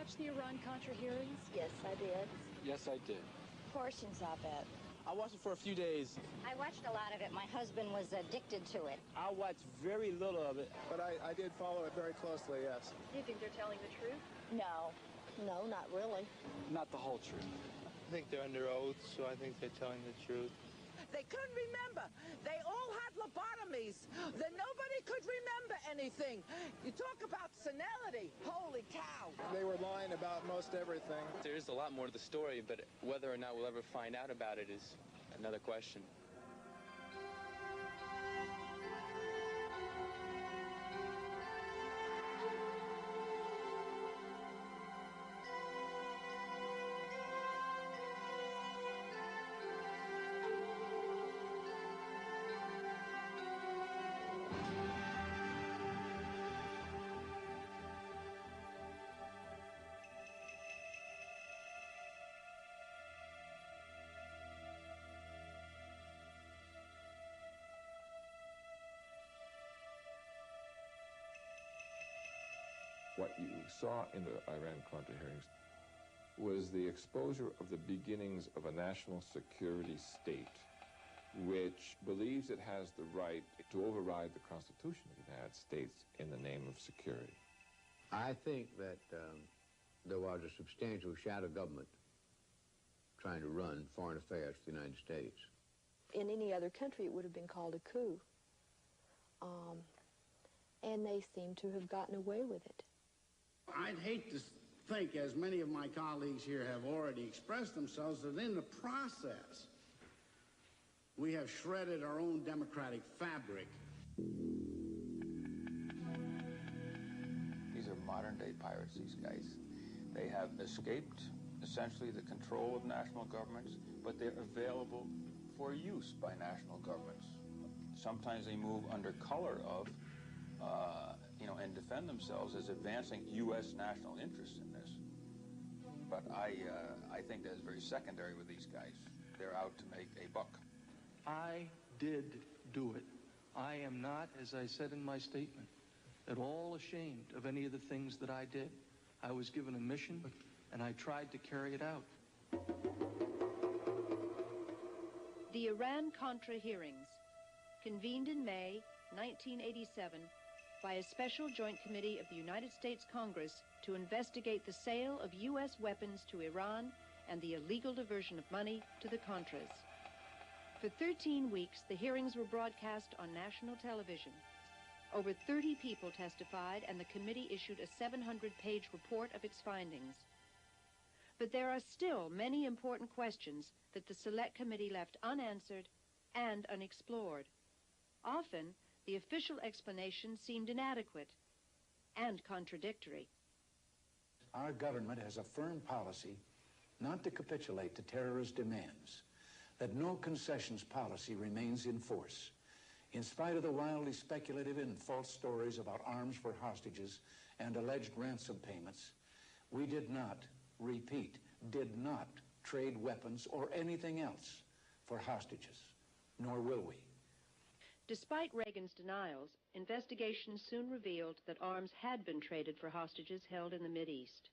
watch the Iran-Contra hearings? Yes, I did. Yes, I did. Portions of it. I watched it for a few days. I watched a lot of it. My husband was addicted to it. I watched very little of it. But I did follow it very closely, yes. Do you think they're telling the truth? No. No, not really. Not the whole truth. I think they're under oath, so I think they're telling the truth. They couldn't remember. They all had lobotomies. Then nobody could remember anything. You talk about senility. Holy cow. They were lying about most everything. There is a lot more to the story, but whether or not we'll ever find out about it is another question. What you saw in the Iran-Contra hearings was the exposure of the beginnings of a national security state which believes it has the right to override the Constitution of the United States in the name of security. I think that there was a substantial shadow government trying to run foreign affairs for the United States. In any other country, it would have been called a coup. And they seem to have gotten away with it. I'd hate to think, as many of my colleagues here have already expressed themselves, that in the process, we have shredded our own democratic fabric. These are modern-day pirates, these guys. They have escaped, essentially, the control of national governments, but they're available for use by national governments. Sometimes they move under color of and defend themselves as advancing U.S. national interests in this. But I think that's very secondary with these guys. They're out to make a buck. I did do it. I am not, as I said in my statement, at all ashamed of any of the things that I did. I was given a mission, and I tried to carry it out. The Iran-Contra hearings, convened in May 1987 by a special joint committee of the United States Congress to investigate the sale of U.S. weapons to Iran and the illegal diversion of money to the Contras. For 13 weeks, the hearings were broadcast on national television. Over 30 people testified, and the committee issued a 700-page report of its findings. But there are still many important questions that the Select Committee left unanswered and unexplored. Often, the official explanation seemed inadequate and contradictory. Our government has a firm policy not to capitulate to terrorist demands, that no concessions policy remains in force. In spite of the wildly speculative and false stories about arms for hostages and alleged ransom payments, we did not, repeat, did not trade weapons or anything else for hostages, nor will we. Despite Reagan's denials, investigations soon revealed that arms had been traded for hostages held in the Mideast.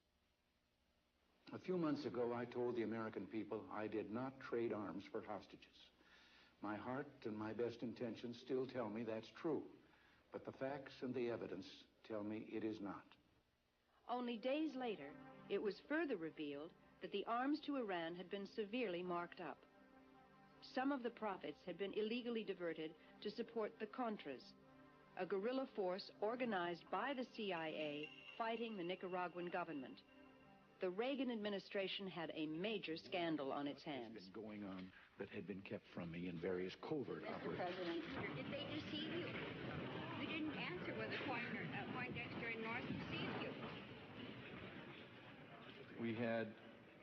A few months ago, I told the American people I did not trade arms for hostages. My heart and my best intentions still tell me that's true, but the facts and the evidence tell me it is not. Only days later, it was further revealed that the arms to Iran had been severely marked up. Some of the profits had been illegally diverted to support the Contras, a guerrilla force organized by the CIA fighting the Nicaraguan government. The Reagan administration had a major scandal on its hands. Been going on that had been kept from me in various covert operations. President, did they deceive you? You didn't answer whether Poindexter and North deceived you. We had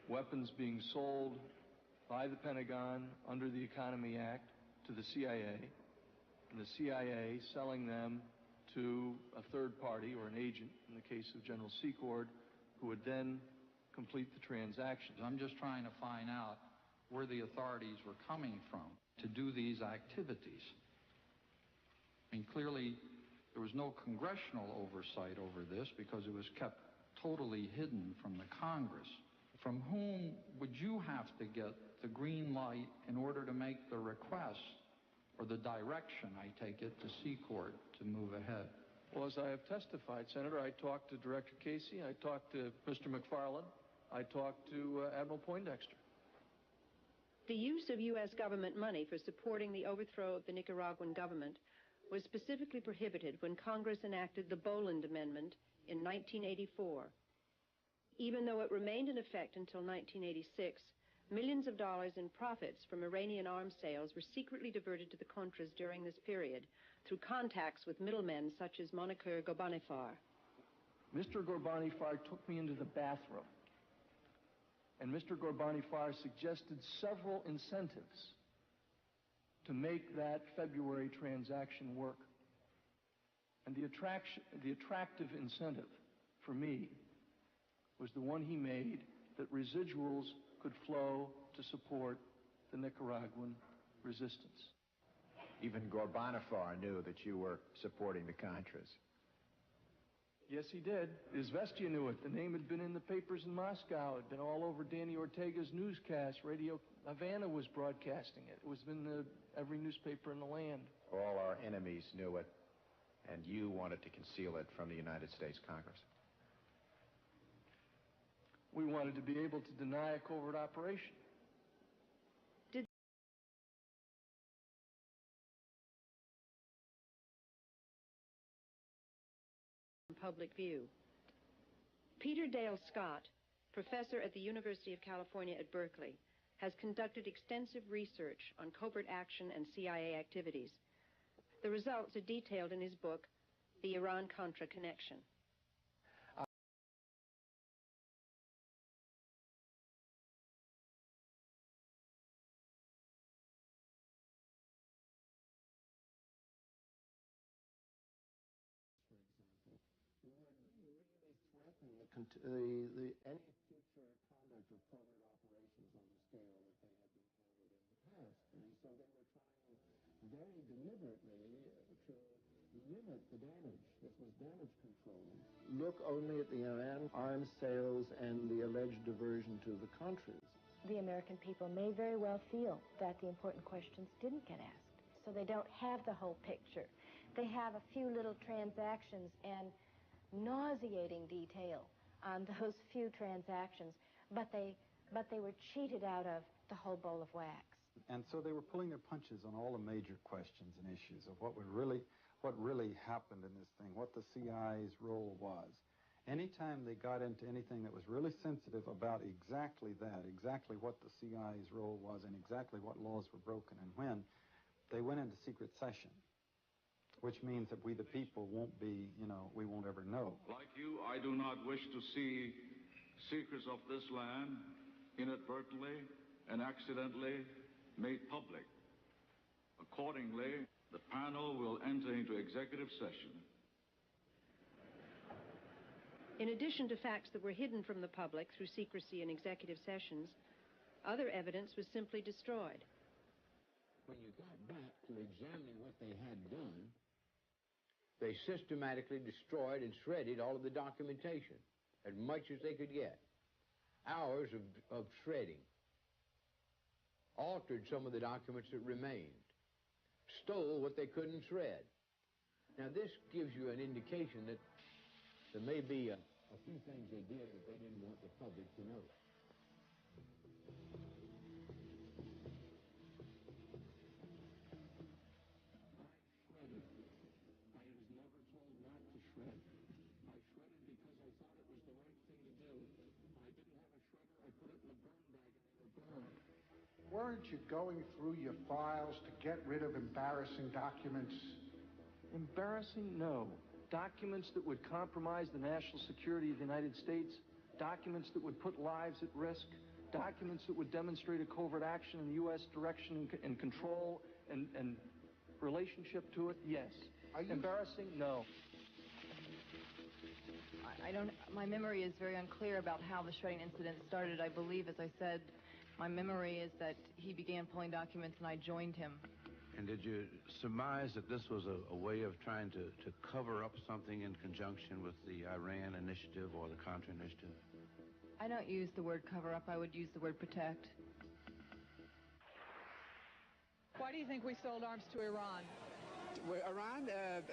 weapons being sold by the Pentagon under the Economy Act to the CIA, and the CIA selling them to a third party or an agent, in the case of General Secord, who would then complete the transactions. I'm just trying to find out where the authorities were coming from to do these activities. I mean, clearly, there was no congressional oversight over this because it was kept totally hidden from the Congress. From whom would you have to get the green light in order to make the request or the direction, I take it, to Seacourt to move ahead? Well, as I have testified, Senator, I talked to Director Casey, I talked to Mr. McFarland, I talked to Admiral Poindexter. The use of U.S. government money for supporting the overthrow of the Nicaraguan government was specifically prohibited when Congress enacted the Boland Amendment in 1984. Even though it remained in effect until 1986, millions of dollars in profits from Iranian arms sales were secretly diverted to the Contras during this period through contacts with middlemen such as Moniker Ghorbanifar. Mr. Ghorbanifar took me into the bathroom, and Mr. Ghorbanifar suggested several incentives to make that February transaction work. And the attractive incentive for me was the one he made, that residuals could flow to support the Nicaraguan resistance. Even Ghorbanifar knew that you were supporting the Contras. Yes, he did. Izvestia knew it. The name had been in the papers in Moscow. It had been all over Danny Ortega's newscast. Radio Havana was broadcasting it. It was in every newspaper in the land. All our enemies knew it, and you wanted to conceal it from the United States Congress. We wanted to be able to deny a covert operation. Public view. Peter Dale Scott, professor at the University of California at Berkeley, has conducted extensive research on covert action and CIA activities. The results are detailed in his book, The Iran-Contra Connection. Any future conduct of covert operations on the scale that they had been handled in the past. And so they were trying very deliberately to limit the damage. This was damage control. Look only at the Iran arms sales and the alleged diversion to the Contras. The American people may very well feel that the important questions didn't get asked. So they don't have the whole picture. They have a few little transactions and nauseating detail on those few transactions, but they were cheated out of the whole bowl of wax. And so they were pulling their punches on all the major questions and issues of what really happened in this thing, what the CIA's role was. Anytime they got into anything that was really sensitive about exactly that, exactly what the CIA's role was and exactly what laws were broken and when, they went into secret session, which means that we, the people, won't be, we won't ever know. Like you, I do not wish to see secrets of this land inadvertently and accidentally made public. Accordingly, the panel will enter into executive session. In addition to facts that were hidden from the public through secrecy in executive sessions, other evidence was simply destroyed. When you got back to examining what they had done, they systematically destroyed and shredded all of the documentation, as much as they could get. Hours of shredding. Altered some of the documents that remained. Stole what they couldn't shred. Now this gives you an indication that there may be a few things they did that they didn't want the public to know. Weren't you going through your files to get rid of embarrassing documents? Embarrassing? No. Documents that would compromise the national security of the United States, documents that would put lives at risk, documents that would demonstrate a covert action in the U.S. direction and control and relationship to it, yes. Embarrassing? No. My memory is very unclear about how the shredding incident started. I believe, as I said, my memory is that he began pulling documents and I joined him. And did you surmise that this was a way of trying to cover up something in conjunction with the Iran initiative or the Contra initiative? I don't use the word cover up. I would use the word protect. Why do you think we sold arms to Iran? Iran?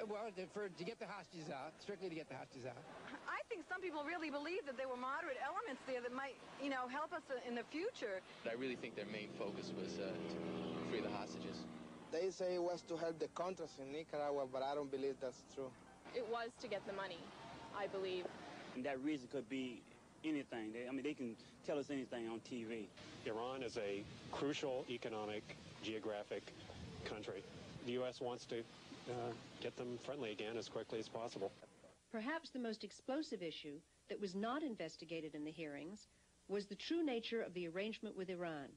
Well, to get the hostages out, strictly to get the hostages out. I think some people really believe that there were moderate elements there that might, you know, help us in the future. I really think their main focus was to free the hostages. They say it was to help the Contras in Nicaragua, but I don't believe that's true. It was to get the money, I believe. And that reason could be anything. They can tell us anything on TV. Iran is a crucial economic, geographic country. The U.S. wants to get them friendly again as quickly as possible. Perhaps the most explosive issue that was not investigated in the hearings was the true nature of the arrangement with Iran.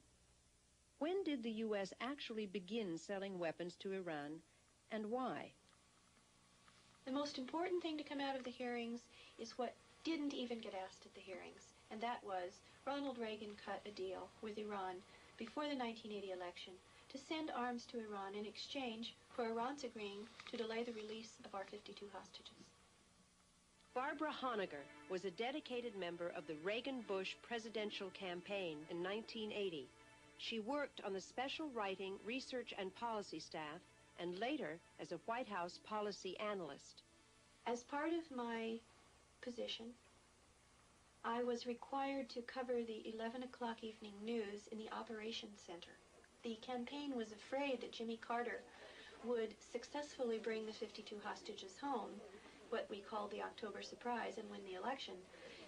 When did the U.S. actually begin selling weapons to Iran, and why? The most important thing to come out of the hearings is what didn't even get asked at the hearings, and that was Ronald Reagan cut a deal with Iran before the 1980 election to send arms to Iran in exchange for Iran's agreeing to delay the release of our 52 hostages. Barbara Honegger was a dedicated member of the Reagan-Bush presidential campaign in 1980. She worked on the special writing, research, and policy staff, and later as a White House policy analyst. As part of my position, I was required to cover the 11 o'clock evening news in the Operations Center. The campaign was afraid that Jimmy Carter would successfully bring the 52 hostages home, what we called the October surprise, and win the election.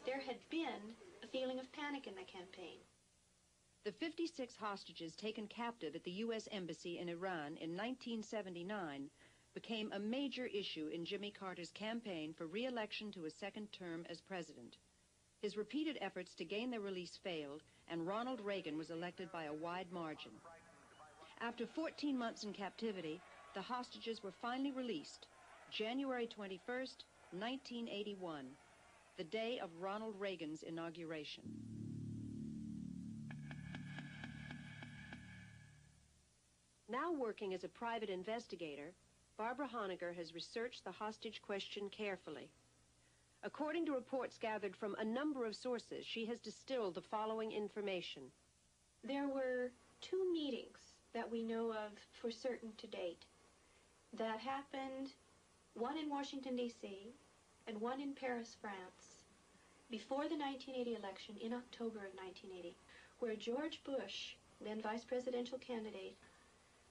There had been a feeling of panic in the campaign. The 56 hostages taken captive at the U.S. Embassy in Iran in 1979 became a major issue in Jimmy Carter's campaign for re-election to a second term as president. His repeated efforts to gain their release failed, and Ronald Reagan was elected by a wide margin. After 14 months in captivity, the hostages were finally released, January 21st, 1981, the day of Ronald Reagan's inauguration. Now working as a private investigator, Barbara Honegger has researched the hostage question carefully. According to reports gathered from a number of sources, she has distilled the following information. There were 2 meetings that we know of for certain to date that happened, one in Washington, D.C., and one in Paris, France, before the 1980 election in October of 1980, where George Bush, then vice presidential candidate,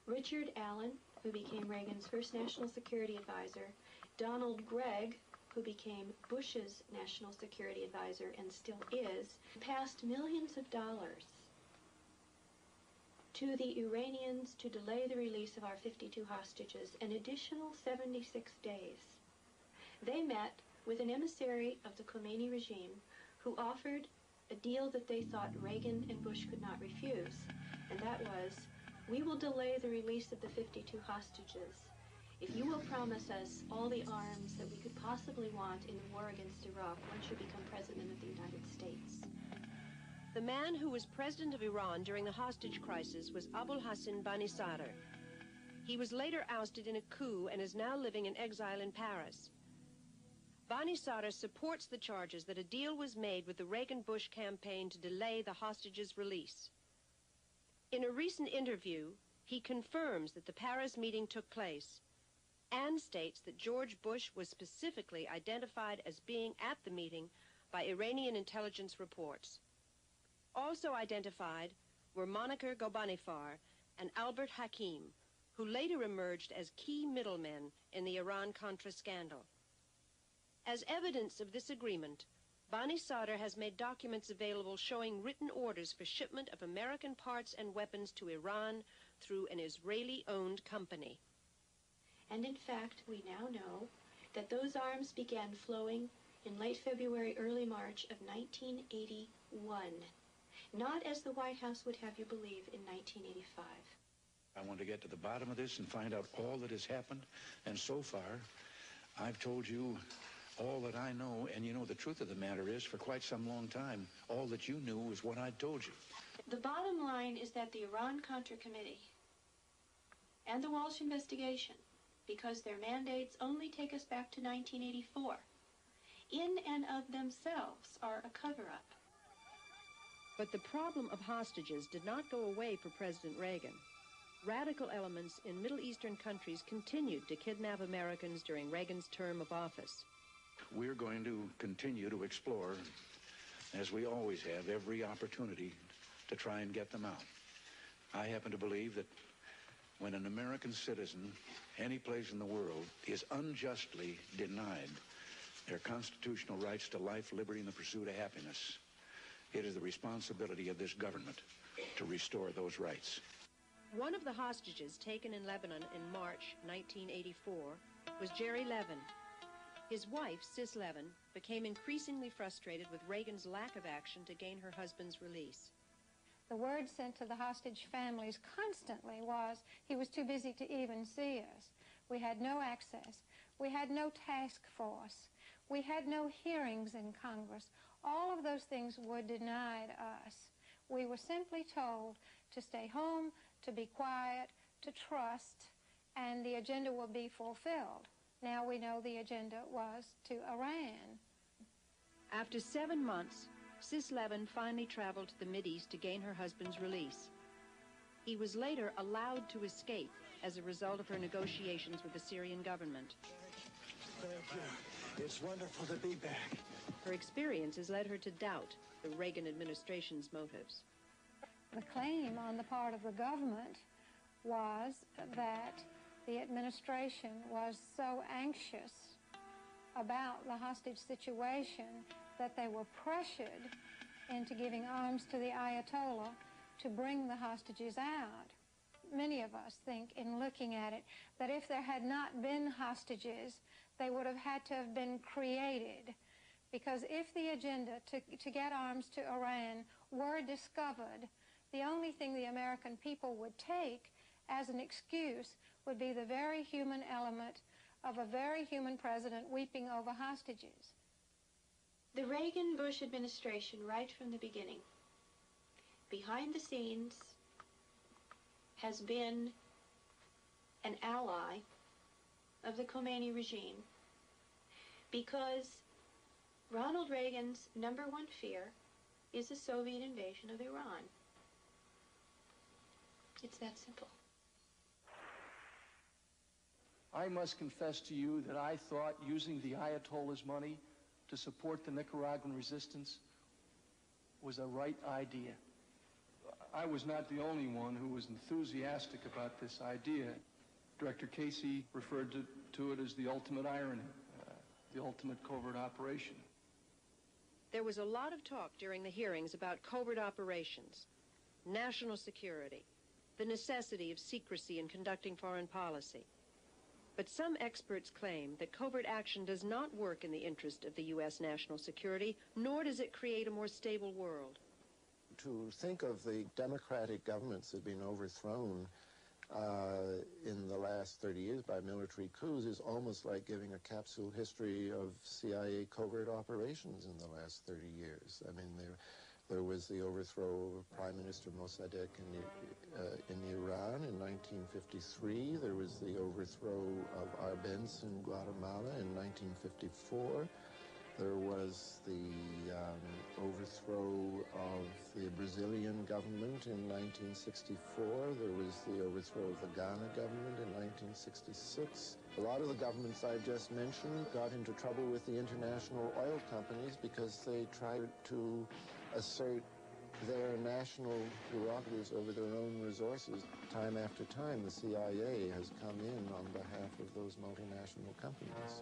Richard Allen, who became Reagan's first national security advisor, Donald Gregg, who became Bush's national security advisor and still is, passed millions of dollars to the Iranians to delay the release of our 52 hostages an additional 76 days. They met with an emissary of the Khomeini regime who offered a deal that they thought Reagan and Bush could not refuse, and that was, we will delay the release of the 52 hostages if you will promise us all the arms that we could possibly want in the war against Iraq once you become president of the United States. The man who was president of Iran during the hostage crisis was Abul Hassan Bani Sadr. He was later ousted in a coup and is now living in exile in Paris. Bani Sadr supports the charges that a deal was made with the Reagan-Bush campaign to delay the hostages' release. In a recent interview, he confirms that the Paris meeting took place and states that George Bush was specifically identified as being at the meeting by Iranian intelligence reports. Also identified were Monikar Ghorbanifar and Albert Hakim, who later emerged as key middlemen in the Iran-Contra scandal. As evidence of this agreement, Bani Sadr has made documents available showing written orders for shipment of American parts and weapons to Iran through an Israeli-owned company. And in fact, we now know that those arms began flowing in late February, early March of 1981. Not as the White House would have you believe in 1985. I want to get to the bottom of this and find out all that has happened. And so far, I've told you all that I know. And you know, the truth of the matter is, for quite some long time, all that you knew was what I told you. The bottom line is that the Iran-Contra Committee and the Walsh investigation, because their mandates only take us back to 1984, in and of themselves are a cover-up. But the problem of hostages did not go away for President Reagan. Radical elements in Middle Eastern countries continued to kidnap Americans during Reagan's term of office. We're going to continue to explore, as we always have, every opportunity to try and get them out. I happen to believe that when an American citizen, any place in the world, is unjustly denied their constitutional rights to life, liberty, and the pursuit of happiness, it is the responsibility of this government to restore those rights. One of the hostages taken in Lebanon in March 1984 was Jerry Levin. His wife, Sis Levin, became increasingly frustrated with Reagan's lack of action to gain her husband's release. The word sent to the hostage families constantly was he was too busy to even see us. We had no access. We had no task force. We had no hearings in Congress. All of those things were denied us. We were simply told to stay home, to be quiet, to trust, and the agenda will be fulfilled. Now we know the agenda was to Iran. After 7 months, Sis Levin finally traveled to the Mideast to gain her husband's release. He was later allowed to escape as a result of her negotiations with the Syrian government. Thank you. It's wonderful to be back. Her experiences led her to doubt the Reagan administration's motives. The claim on the part of the government was that the administration was so anxious about the hostage situation that they were pressured into giving arms to the Ayatollah to bring the hostages out. Many of us think, in looking at it, that if there had not been hostages, they would have had to have been created. Because if the agenda to get arms to Iran were discovered, the only thing the American people would take as an excuse would be the very human element of a very human president weeping over hostages. The Reagan-Bush administration, right from the beginning, behind the scenes, has been an ally of the Khomeini regime, because Ronald Reagan's number one fear is a Soviet invasion of Iran. It's that simple. I must confess to you that I thought using the Ayatollah's money to support the Nicaraguan resistance was a right idea. I was not the only one who was enthusiastic about this idea. Director Casey referred to it as the ultimate irony, the ultimate covert operation. There was a lot of talk during the hearings about covert operations, national security, the necessity of secrecy in conducting foreign policy. But some experts claim that covert action does not work in the interest of the U.S. national security, nor does it create a more stable world. To think of the democratic governments that have been overthrown in the last 30 years by military coups is almost like giving a capsule history of CIA covert operations in the last 30 years. I mean, there was the overthrow of Prime Minister Mossadegh in Iran in 1953. There was the overthrow of Arbenz in Guatemala in 1954. There was the overthrow of the Brazilian government in 1964. There was the overthrow of the Ghana government in 1966. A lot of the governments I just mentioned got into trouble with the international oil companies because they tried to assert their national prerogatives over their own resources. Time after time, the CIA has come in on behalf of those multinational companies.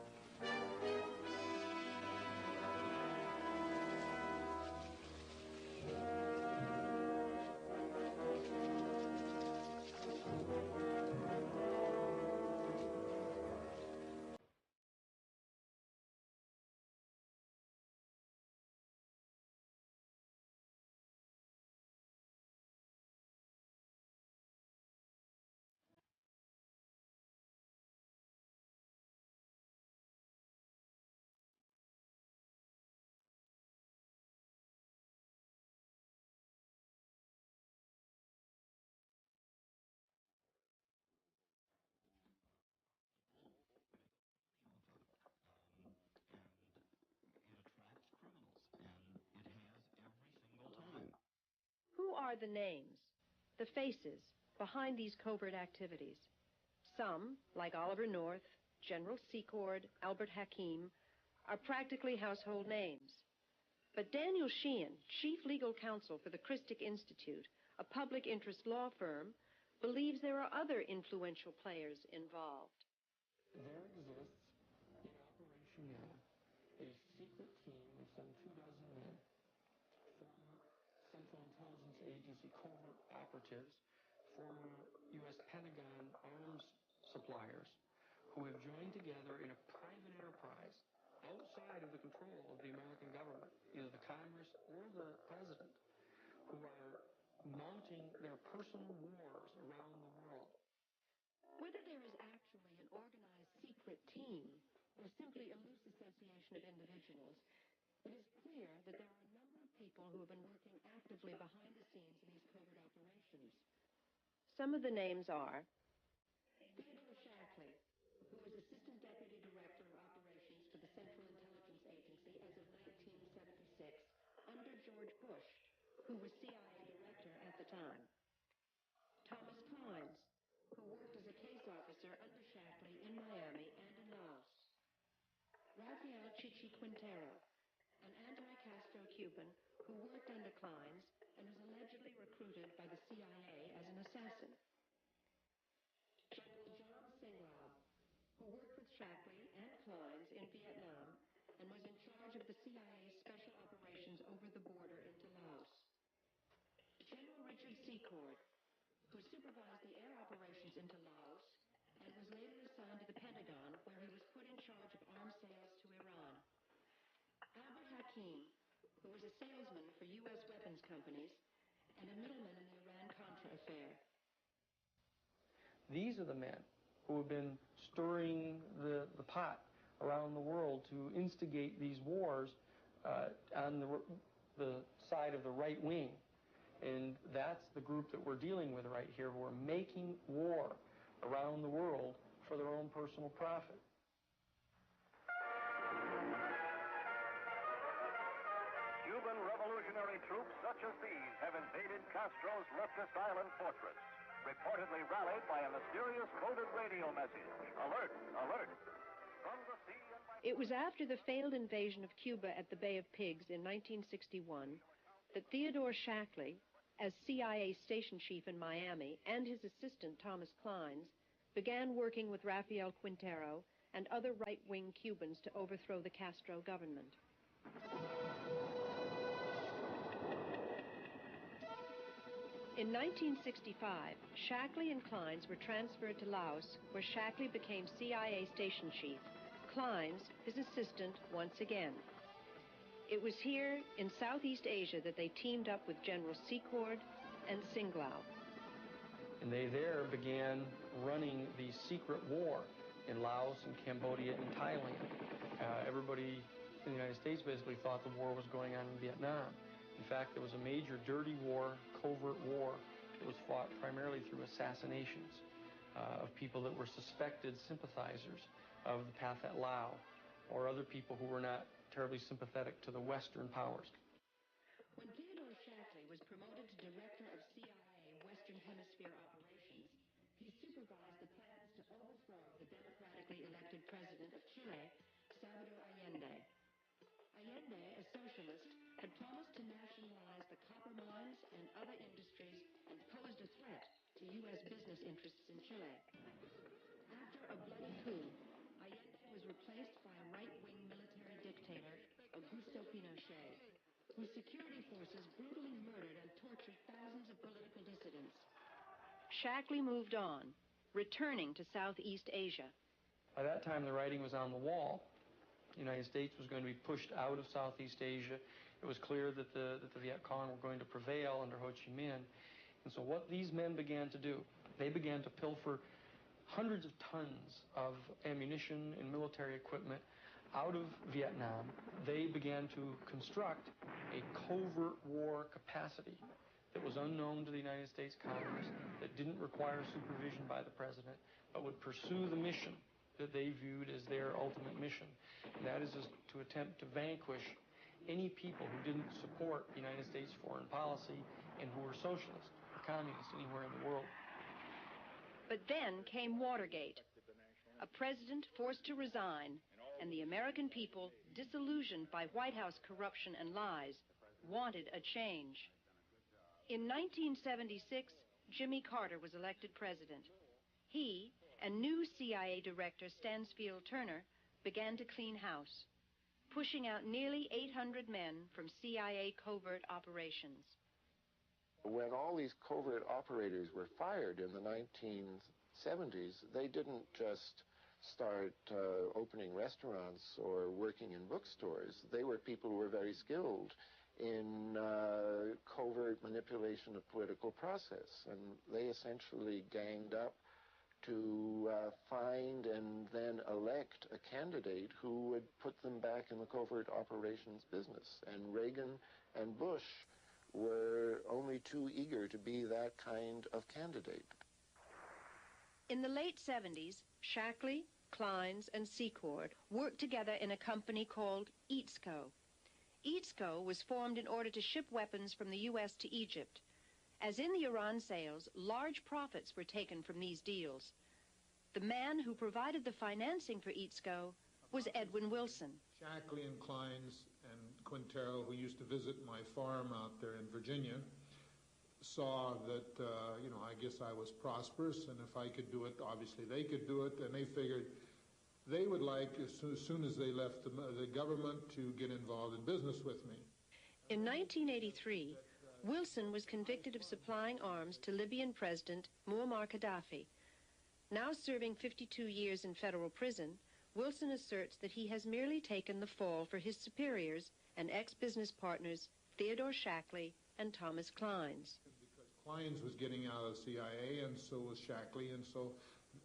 are the names, the faces, behind these covert activities. Some, like Oliver North, General Secord, Albert Hakim, are practically household names. But Daniel Sheehan, chief legal counsel for the Christic Institute, a public interest law firm, believes there are other influential players involved. There exists in Operation Yellow a secret team of some 2 dozen men, former Central Intelligence Agency covert operatives, former U.S. Pentagon arms suppliers, who have joined together in a private enterprise outside of the control of the American government, either the Congress or the President, who are mounting their personal wars around the world. Whether there is actually an organized secret team or simply a loose association of individuals, it is clear that there are a number of people who have been working actively behind the scenes in these covert operations. Some of the names are Theodore Shackley, who was Assistant Deputy Director of Operations for the Central Intelligence Agency as of 1976 under George Bush, who was CIA Director at the time. Thomas Clines, who worked as a case officer under Shackley in Miami and in Laos. Rafael Chichi Quintero, an anti-Castro Cuban who worked under Clines and was allegedly recruited by the CIA as an assassin. General John Singlab, who worked with Shackley and Clines in Vietnam and was in charge of the CIA's special operations over the border into Laos. General Richard Secord, who supervised the air operations into Laos and was later assigned to the Pentagon, where he was put in charge of arms sales to Iran. Albert Hakim, who was a salesman for U.S. weapons companies and a middleman in the Iran-Contra affair. These are the men who have been stirring the pot around the world to instigate these wars on the side of the right wing. And that's the group that we're dealing with right here, who are making war around the world for their own personal profit. Cuban revolutionary troops such as these have invaded Castro's leftist island fortress, reportedly rallied by a mysterious coded radio message. Alert, alert. From the sea and by... It was after the failed invasion of Cuba at the Bay of Pigs in 1961 that Theodore Shackley, as CIA station chief in Miami, and his assistant Thomas Clines, began working with Rafael Quintero and other right-wing Cubans to overthrow the Castro government. In 1965, Shackley and Clines were transferred to Laos, where Shackley became CIA station chief, Clines his assistant once again. It was here in Southeast Asia that they teamed up with General Secord and Singlao. And they there began running the secret war in Laos and Cambodia and Thailand. Everybody in the United States basically thought the war was going on in Vietnam. In fact, there was a major dirty war, covert war, that was fought primarily through assassinations of people that were suspected sympathizers of the Pathet Lao or other people who were not terribly sympathetic to the Western powers. When Theodore Shackley was promoted to Director of CIA Western Hemisphere Operations, he supervised the plans to overthrow the democratically elected president of Chile, Salvador Allende. Allende, a socialist, had promised to nationalize the copper mines and other industries and posed a threat to U.S. business interests in Chile. After a bloody coup, Allende was replaced by a right-wing military dictator, Augusto Pinochet, whose security forces brutally murdered and tortured thousands of political dissidents. Shackley moved on, returning to Southeast Asia. By that time, the writing was on the wall. The United States was going to be pushed out of Southeast Asia. It was clear that the Viet Cong were going to prevail under Ho Chi Minh. And so what these men began to do, they began to pilfer hundreds of tons of ammunition and military equipment out of Vietnam. They began to construct a covert war capacity that was unknown to the United States Congress, that didn't require supervision by the President, but would pursue the mission that they viewed as their ultimate mission. And that is to attempt to vanquish any people who didn't support the United States foreign policy and who were socialist or communist anywhere in the world. But then came Watergate, a president forced to resign, and the American people, disillusioned by White House corruption and lies, wanted a change. In 1976, Jimmy Carter was elected president. He and new CIA Director Stansfield Turner began to clean house, pushing out nearly 800 men from CIA covert operations. When all these covert operators were fired in the 1970s, they didn't just start opening restaurants or working in bookstores. They were people who were very skilled in covert manipulation of political process, and they essentially ganged up to find and then elect a candidate who would put them back in the covert operations business. And Reagan and Bush were only too eager to be that kind of candidate. In the late 70s, Shackley, Kleins, and Secord worked together in a company called EATSCO. EATSCO was formed in order to ship weapons from the U.S. to Egypt. As in the Iran sales, large profits were taken from these deals. The man who provided the financing for EATSCO was Edwin Wilson. Shackley and Kleins and Quintero, who used to visit my farm out there in Virginia, saw that, I guess I was prosperous, and if I could do it, obviously they could do it, and they figured they would like, as soon as they left the government, to get involved in business with me. In 1983, Wilson was convicted of supplying arms to Libyan President Muammar Gaddafi. Now serving 52 years in federal prison, Wilson asserts that he has merely taken the fall for his superiors and ex-business partners Theodore Shackley and Thomas Kleins. Because Kleins was getting out of the CIA, and so was Shackley, and so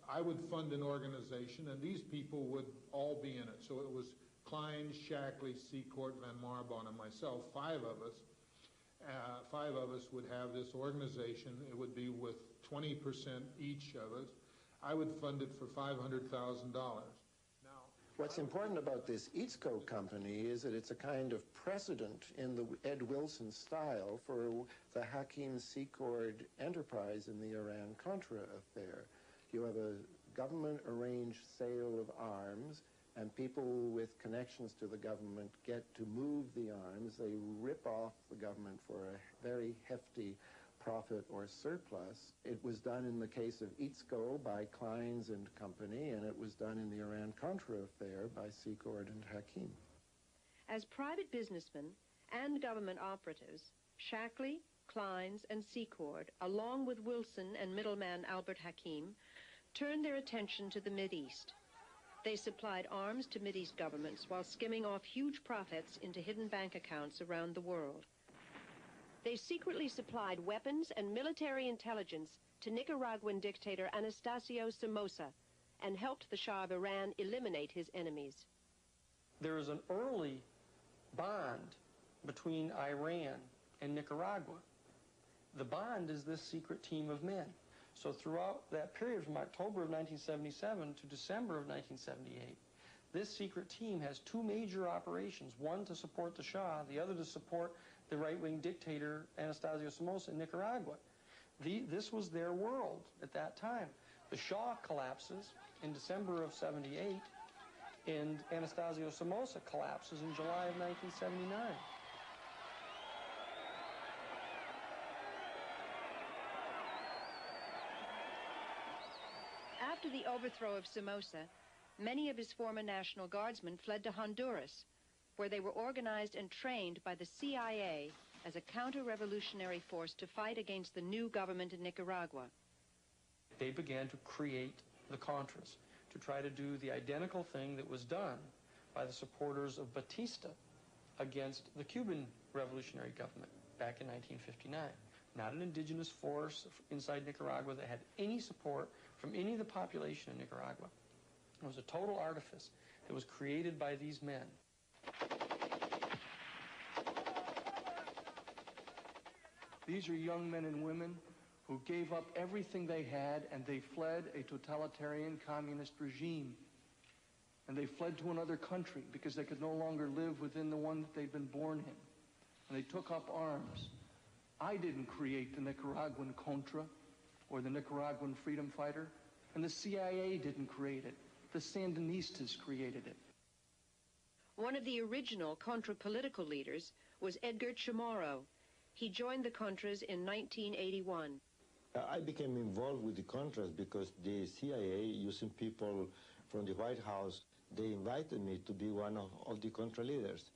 I would fund an organization, and these people would all be in it. So it was Kleins, Shackley, Secord, Van Marbon, and myself, five of us. Five of us would have this organization. It would be with 20% each of us. I would fund it for $500,000. What's important about this EATSCO company is that it's a kind of precedent in the Ed Wilson style for the Hakim Secord enterprise in the Iran-Contra affair. You have a government-arranged sale of arms, and people with connections to the government get to move the arms. They rip off the government for a very hefty profit or surplus. It was done in the case of EATSCO by Kleins and Company, and it was done in the Iran-Contra affair by Secord and Hakim. As private businessmen and government operatives, Shackley, Kleins, and Secord, along with Wilson and middleman Albert Hakim, turned their attention to the Mideast. They supplied arms to Mideast governments while skimming off huge profits into hidden bank accounts around the world. They secretly supplied weapons and military intelligence to Nicaraguan dictator Anastasio Somoza and helped the Shah of Iran eliminate his enemies. There is an early bond between Iran and Nicaragua. The bond is this secret team of men. So throughout that period from October of 1977 to December of 1978, this secret team has two major operations, one to support the Shah, the other to support the right-wing dictator Anastasio Somoza in Nicaragua. This was their world at that time. The Shah collapses in December of 78, and Anastasio Somoza collapses in July of 1979. After the overthrow of Somoza, many of his former National Guardsmen fled to Honduras, where they were organized and trained by the CIA as a counter-revolutionary force to fight against the new government in Nicaragua. They began to create the Contras, to try to do the identical thing that was done by the supporters of Batista against the Cuban revolutionary government back in 1959. Not an indigenous force inside Nicaragua that had any support from any of the population in Nicaragua. It was a total artifice that was created by these men. These are young men and women who gave up everything they had, and they fled a totalitarian communist regime. And they fled to another country because they could no longer live within the one that they'd been born in. And they took up arms. I didn't create the Nicaraguan Contra or the Nicaraguan Freedom Fighter, and the CIA didn't create it. The Sandinistas created it. One of the original Contra political leaders was Edgar Chamorro. He joined the Contras in 1981. I became involved with the Contras because the CIA, using people from the White House, they invited me to be one of the Contra leaders.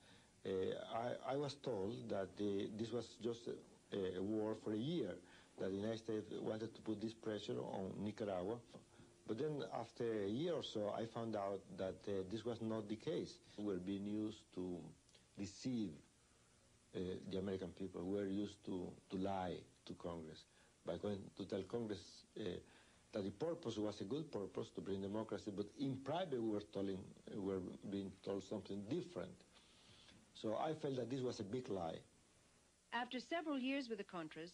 I was told that this was just a war for a year, that the United States wanted to put this pressure on Nicaragua. But then after a year or so, I found out that this was not the case. We were being used to deceive the American people. We were used to lie to Congress by going to tell Congress that the purpose was a good purpose to bring democracy, but in private we were being told something different. So I felt that this was a big lie. After several years with the Contras,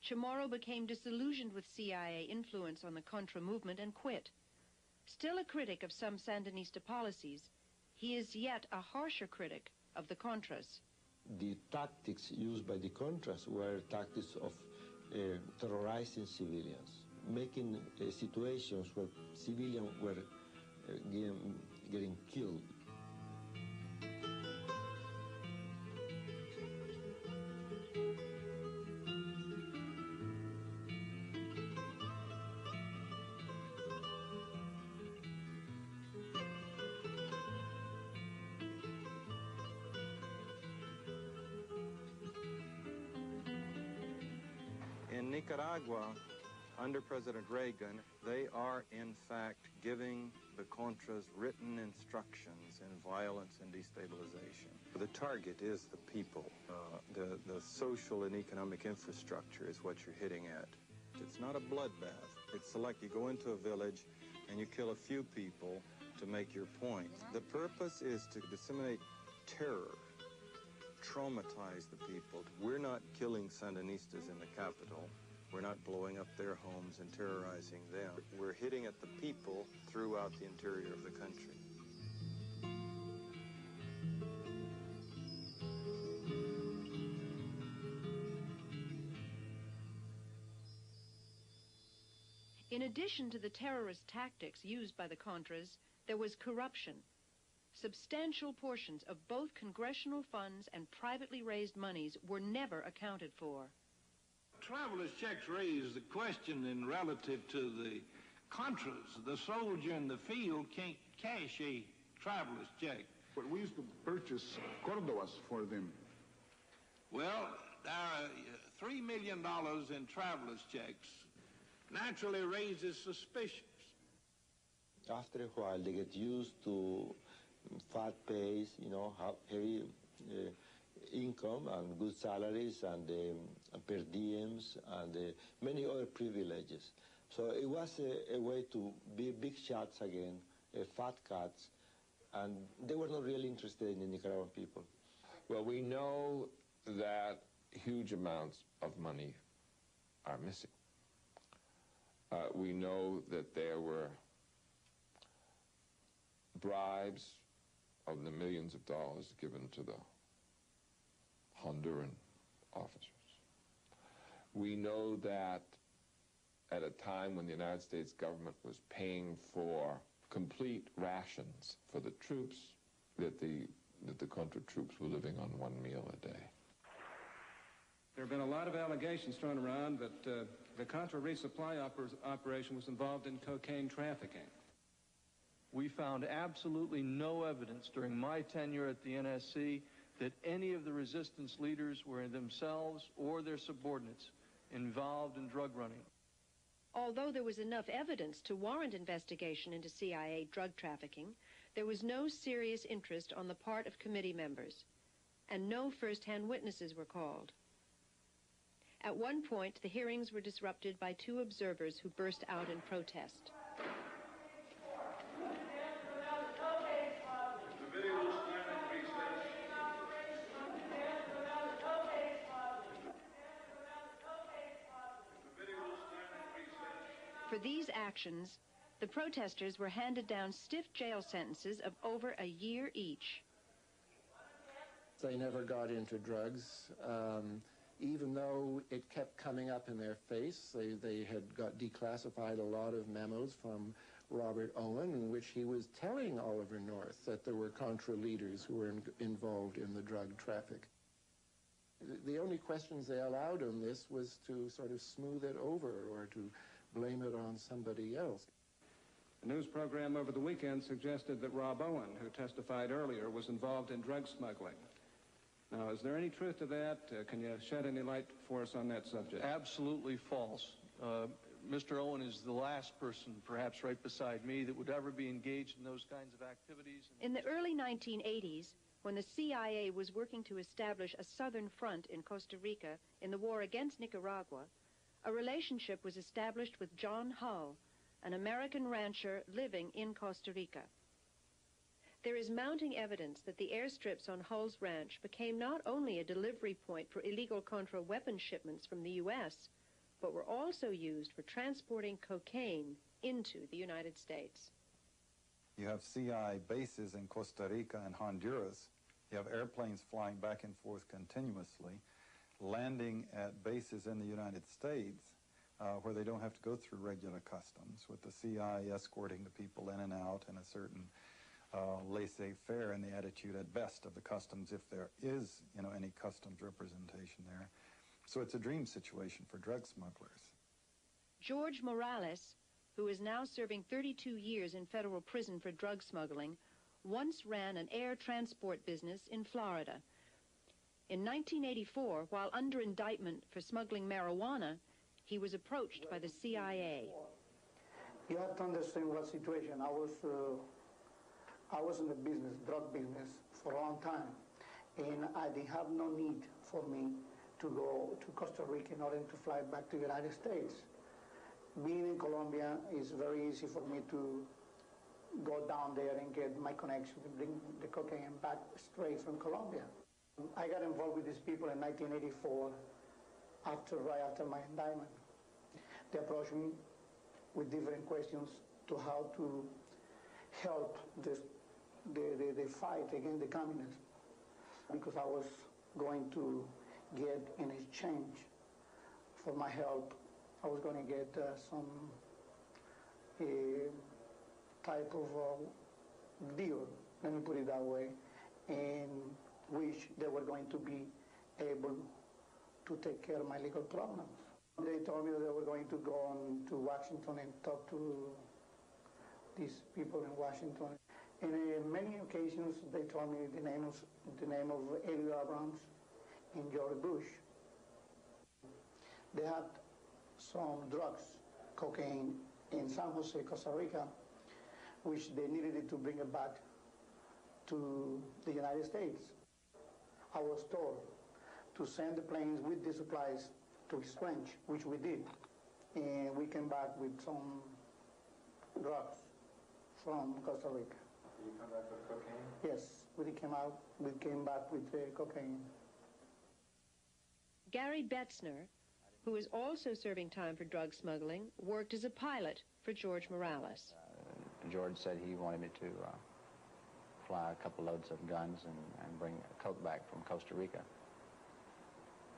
Chamorro became disillusioned with CIA influence on the Contra movement and quit. Still a critic of some Sandinista policies, he is yet a harsher critic of the Contras. The tactics used by the Contras were tactics of terrorizing civilians, making situations where civilians were getting killed. In Nicaragua, under President Reagan, they are in fact giving the Contras written instructions in violence and destabilization. The target is the people. The social and economic infrastructure is what you're hitting at. It's not a bloodbath. It's like you go into a village and you kill a few people to make your point. The purpose is to disseminate terror, traumatize the people. We're not killing Sandinistas in the capital. We're not blowing up their homes and terrorizing them. We're hitting at the people throughout the interior of the country. In addition to the terrorist tactics used by the Contras, there was corruption. Substantial portions of both congressional funds and privately raised monies were never accounted for. Traveler's checks raise the question in relative to the Contras. The soldier in the field can't cash a traveler's check. But we used to purchase Cordobas for them. Well, there are $3 million in traveler's checks. Naturally raises suspicions. After a while, they get used to fat pays, heavy income and good salaries and per diems and many other privileges. So it was a way to be big shots again, fat cats, and they were not really interested in the Nicaraguan people. Well, we know that huge amounts of money are missing. We know that there were bribes of the millions of dollars given to the Honduran officers. We know that at a time when the United States government was paying for complete rations for the troops, that the Contra troops were living on one meal a day. There have been a lot of allegations thrown around that the Contra resupply operation was involved in cocaine trafficking. We found absolutely no evidence during my tenure at the NSC that any of the resistance leaders were themselves or their subordinates involved in drug running. Although there was enough evidence to warrant investigation into CIA drug trafficking, there was no serious interest on the part of committee members, and no first-hand witnesses were called. At one point, the hearings were disrupted by two observers who burst out in protest. For these actions, the protesters were handed down stiff jail sentences of over a year each. They never got into drugs. even though it kept coming up in their face. They had got declassified a lot of memos from Robert Owen in which he was telling Oliver North that there were Contra leaders who were involved in the drug traffic. The only questions they allowed on this was to sort of smooth it over or to blame it on somebody else. A news program over the weekend suggested that Rob Owen, who testified earlier, was involved in drug smuggling. Now, is there any truth to that? Can you shed any light for us on that subject? Absolutely false. Mr. Owen is the last person, perhaps right beside me, that would ever be engaged in those kinds of activities. In the early 1980s, when the CIA was working to establish a southern front in Costa Rica in the war against Nicaragua, a relationship was established with John Hull, an American rancher living in Costa Rica. There is mounting evidence that the airstrips on Hull's ranch became not only a delivery point for illegal Contra weapon shipments from the U.S., but were also used for transporting cocaine into the United States. You have CI bases in Costa Rica and Honduras. You have airplanes flying back and forth continuously, landing at bases in the United States where they don't have to go through regular customs, with the CI escorting the people in and out in a certain laissez-faire in the attitude at best of the customs, if there is, any customs representation there. So it's a dream situation for drug smugglers. George Morales, who is now serving 32 years in federal prison for drug smuggling, once ran an air transport business in Florida. In 1984, while under indictment for smuggling marijuana, he was approached by the CIA. You have to understand what situation. I was in the business, drug business, for a long time, and I didn't have no need for me to go to Costa Rica in order to fly back to the United States. Being in Colombia is very easy for me to go down there and get my connection to bring the cocaine back straight from Colombia. I got involved with these people in 1984, right after my indictment. They approached me with different questions to how to help the fight against the communists, because I was going to get in exchange for my help, I was going to get some type of deal, let me put it that way, in which they were going to be able to take care of my legal problems. They told me that they were going to go on to Washington and talk to these people in Washington. And in many occasions, they told me the name of Elliot Abrams and George Bush. They had some drugs, cocaine, in San Jose, Costa Rica, which they needed to bring it back to the United States. I was told to send the planes with the supplies to exchange, which we did. And we came back with some drugs from Costa Rica. Did you come back with cocaine? Yes, we came back with cocaine. Gary Betzner, who is also serving time for drug smuggling, worked as a pilot for George Morales. George said he wanted me to fly a couple loads of guns and bring coke back from Costa Rica.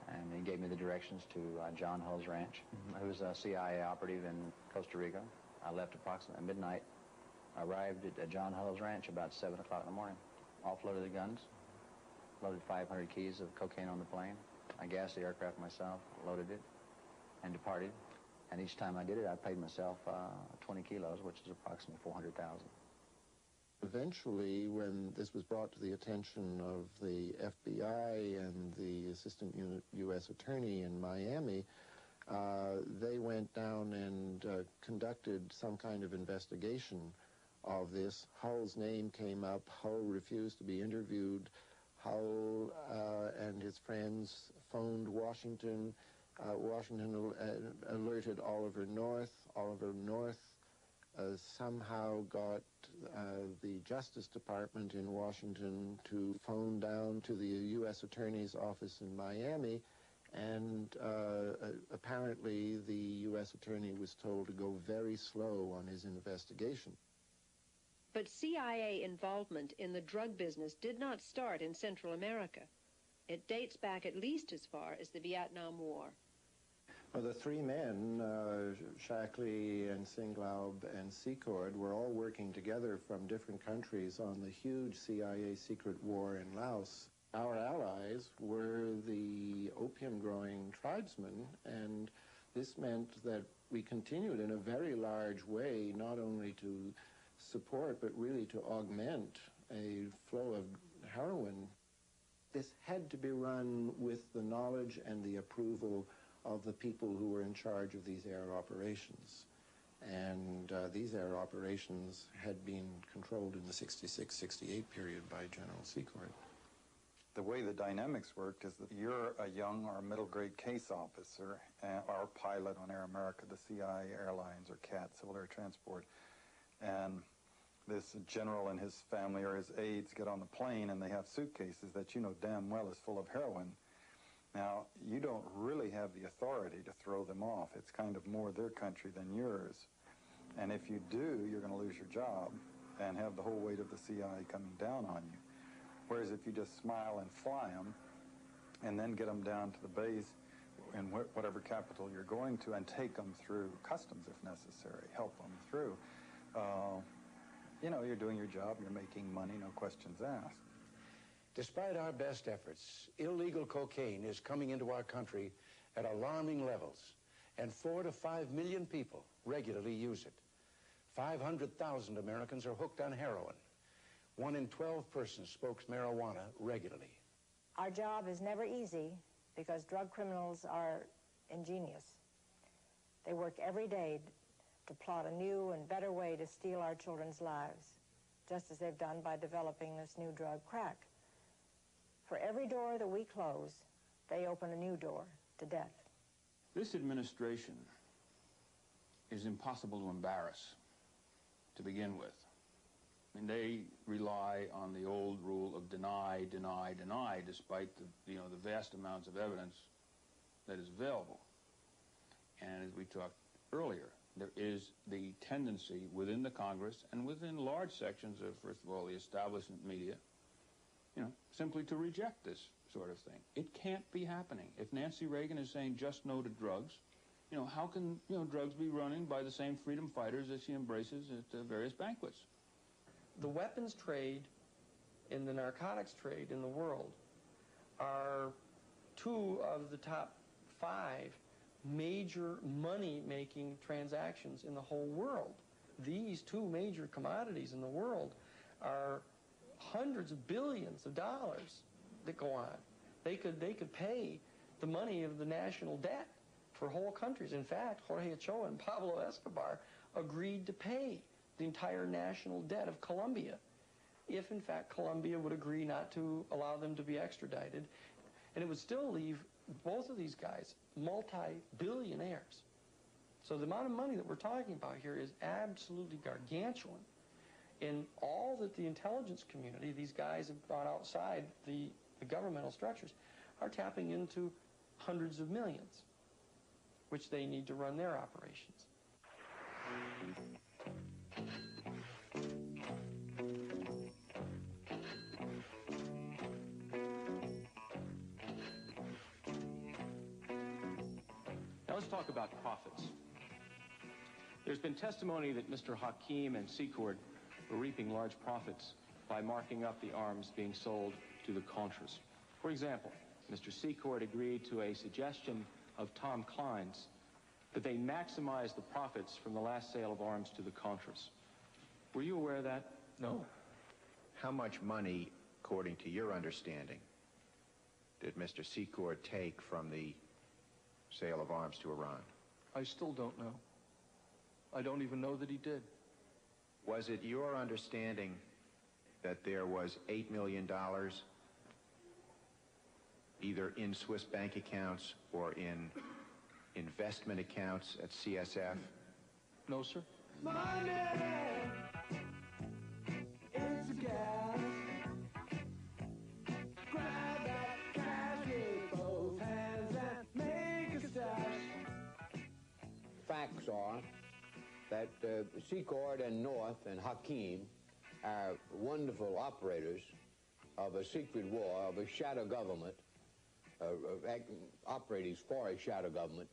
And he gave me the directions to John Hull's ranch, who was a CIA operative in Costa Rica. I left approximately midnight, arrived at John Hull's ranch about 7 o'clock in the morning, offloaded the guns, loaded 500 keys of cocaine on the plane. I gassed the aircraft myself, loaded it, and departed. And each time I did it, I paid myself 20 kilos, which is approximately $400,000. Eventually, when this was brought to the attention of the FBI and the Assistant U.S. Attorney in Miami, they went down and conducted some kind of investigation of this. Hull's name came up. Hull refused to be interviewed. Hull and his friends phoned Washington. Washington alerted Oliver North. Oliver North somehow got the Justice Department in Washington to phone down to the U.S. Attorney's office in Miami, and apparently the U.S. Attorney was told to go very slow on his investigation. But CIA involvement in the drug business did not start in Central America. It dates back at least as far as the Vietnam War. Well, the three men, Shackley and Singlaub and Secord, were all working together from different countries on the huge CIA secret war in Laos. Our allies were the opium-growing tribesmen, and this meant that we continued in a very large way not only to support but really to augment a flow of heroin. This had to be run with the knowledge and the approval of the people who were in charge of these air operations. And these air operations had been controlled in the 66-68 period by General Secord. The way the dynamics worked is that you're a young or middle-grade case officer or pilot on Air America, the CIA Airlines, or CAT, Civil Air Transport, and this general and his family or his aides get on the plane and they have suitcases that you know damn well is full of heroin. Now, you don't really have the authority to throw them off. It's kind of more their country than yours. And if you do, you're going to lose your job and have the whole weight of the CIA coming down on you. Whereas if you just smile and fly them and then get them down to the base in whatever capital you're going to and take them through customs if necessary, help them through, you know, you're doing your job, you're making money, no questions asked. Despite our best efforts, illegal cocaine is coming into our country at alarming levels, and 4 to 5 million people regularly use it. 500,000 Americans are hooked on heroin. 1 in 12 persons smokes marijuana regularly. Our job is never easy because drug criminals are ingenious. They work every day to plot a new and better way to steal our children's lives, just as they've done by developing this new drug, crack. For every door that we close, they open a new door to death. This administration is impossible to embarrass to begin with. I mean, they rely on the old rule of deny, deny, deny, despite the vast amounts of evidence that is available. And as we talked earlier, there is the tendency within the Congress and within large sections of, first of all, the establishment media, simply to reject this sort of thing. It can't be happening. If Nancy Reagan is saying just no to drugs, how can, drugs be running by the same freedom fighters that she embraces at various banquets? The weapons trade and the narcotics trade in the world are 2 of the top 5 major money-making transactions in the whole world. These 2 major commodities in the world are hundreds of billions of dollars that go on. They could pay the money of the national debt for whole countries. In fact, Jorge Ochoa and Pablo Escobar agreed to pay the entire national debt of Colombia if, in fact, Colombia would agree not to allow them to be extradited. And it would still leave both of these guys multi-billionaires. So the amount of money that we're talking about here is absolutely gargantuan. And all that the intelligence community, these guys have gone outside the governmental structures, are tapping into hundreds of millions, which they need to run their operations. Now let's talk about profits. There's been testimony that Mr. Hakim and Secord were reaping large profits by marking up the arms being sold to the Contras. For example, Mr. Secord agreed to a suggestion of Tom Klein's that they maximize the profits from the last sale of arms to the Contras. Were you aware of that? No. How much money, according to your understanding, did Mr. Secord take from the sale of arms to Iran? I still don't know. I don't even know that he did. Was it your understanding that there was $8 million either in Swiss bank accounts or in investment accounts at CSF? No, sir. Money, it's a gas. Grab that cash with both hands and make a stash. Facts are that Secord and North and Hakim are wonderful operators of a secret war, of a shadow government operatives for a shadow government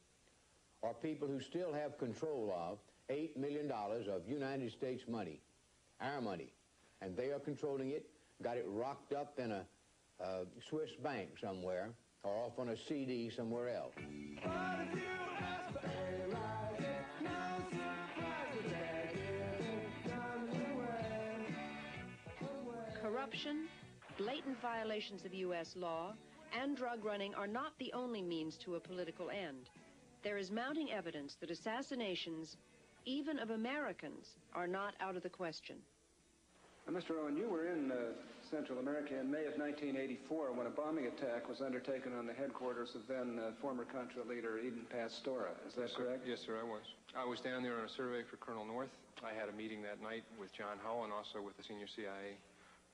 are people who still have control of $8 million of United States money, our money, and they are controlling it, got it rocked up in a Swiss bank somewhere, or off on a CD somewhere else. Corruption, blatant violations of U.S. law, and drug running are not the only means to a political end. There is mounting evidence that assassinations, even of Americans, are not out of the question. Mr. Owen, you were in Central America in May of 1984 when a bombing attack was undertaken on the headquarters of then former Contra leader Eden Pastora. Is that correct? Yes, sir, I was. I was down there on a survey for Colonel North. I had a meeting that night with John Hull and also with the senior CIA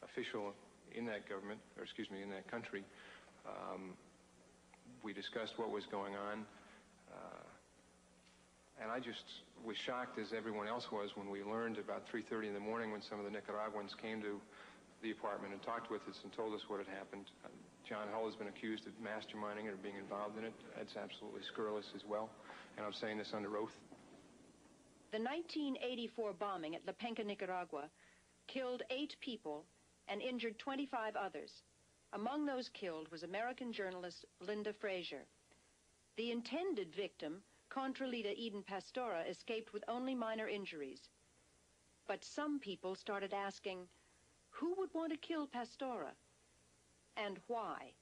official in that government, or excuse me, in that country. We discussed what was going on. And I just was shocked, as everyone else was, when we learned about 3:30 in the morning when some of the Nicaraguans came to the apartment and talked with us and told us what had happened. John Hull has been accused of masterminding it or being involved in it. That's absolutely scurrilous as well, and I'm saying this under oath. The 1984 bombing at La Penca, Nicaragua, killed 8 people and injured 25 others. Among those killed was American journalist Linda Frazier. The intended victim, Contra leader Eden Pastora, escaped with only minor injuries. But some people started asking, who would want to kill Pastora? And why?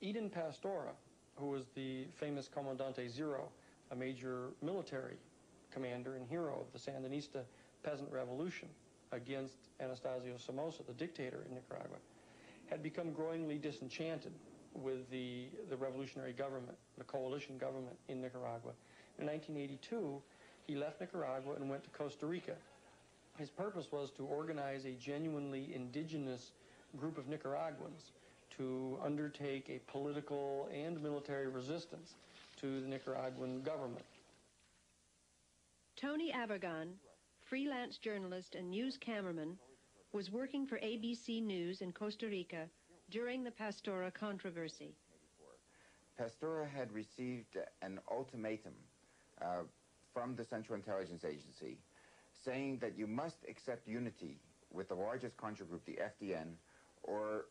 Eden Pastora, who was the famous Comandante Zero, a major military commander and hero of the Sandinista peasant revolution against Anastasio Somoza, the dictator in Nicaragua, had become growingly disenchanted with the revolutionary government, the coalition government in Nicaragua. In 1982, he left Nicaragua and went to Costa Rica. His purpose was to organize a genuinely indigenous group of Nicaraguans to undertake a political and military resistance to the Nicaraguan government. Tony Abergan, freelance journalist and news cameraman, was working for ABC News in Costa Rica during the Pastora controversy. Pastora had received an ultimatum from the Central Intelligence Agency saying that you must accept unity with the largest Contra group, the FDN, or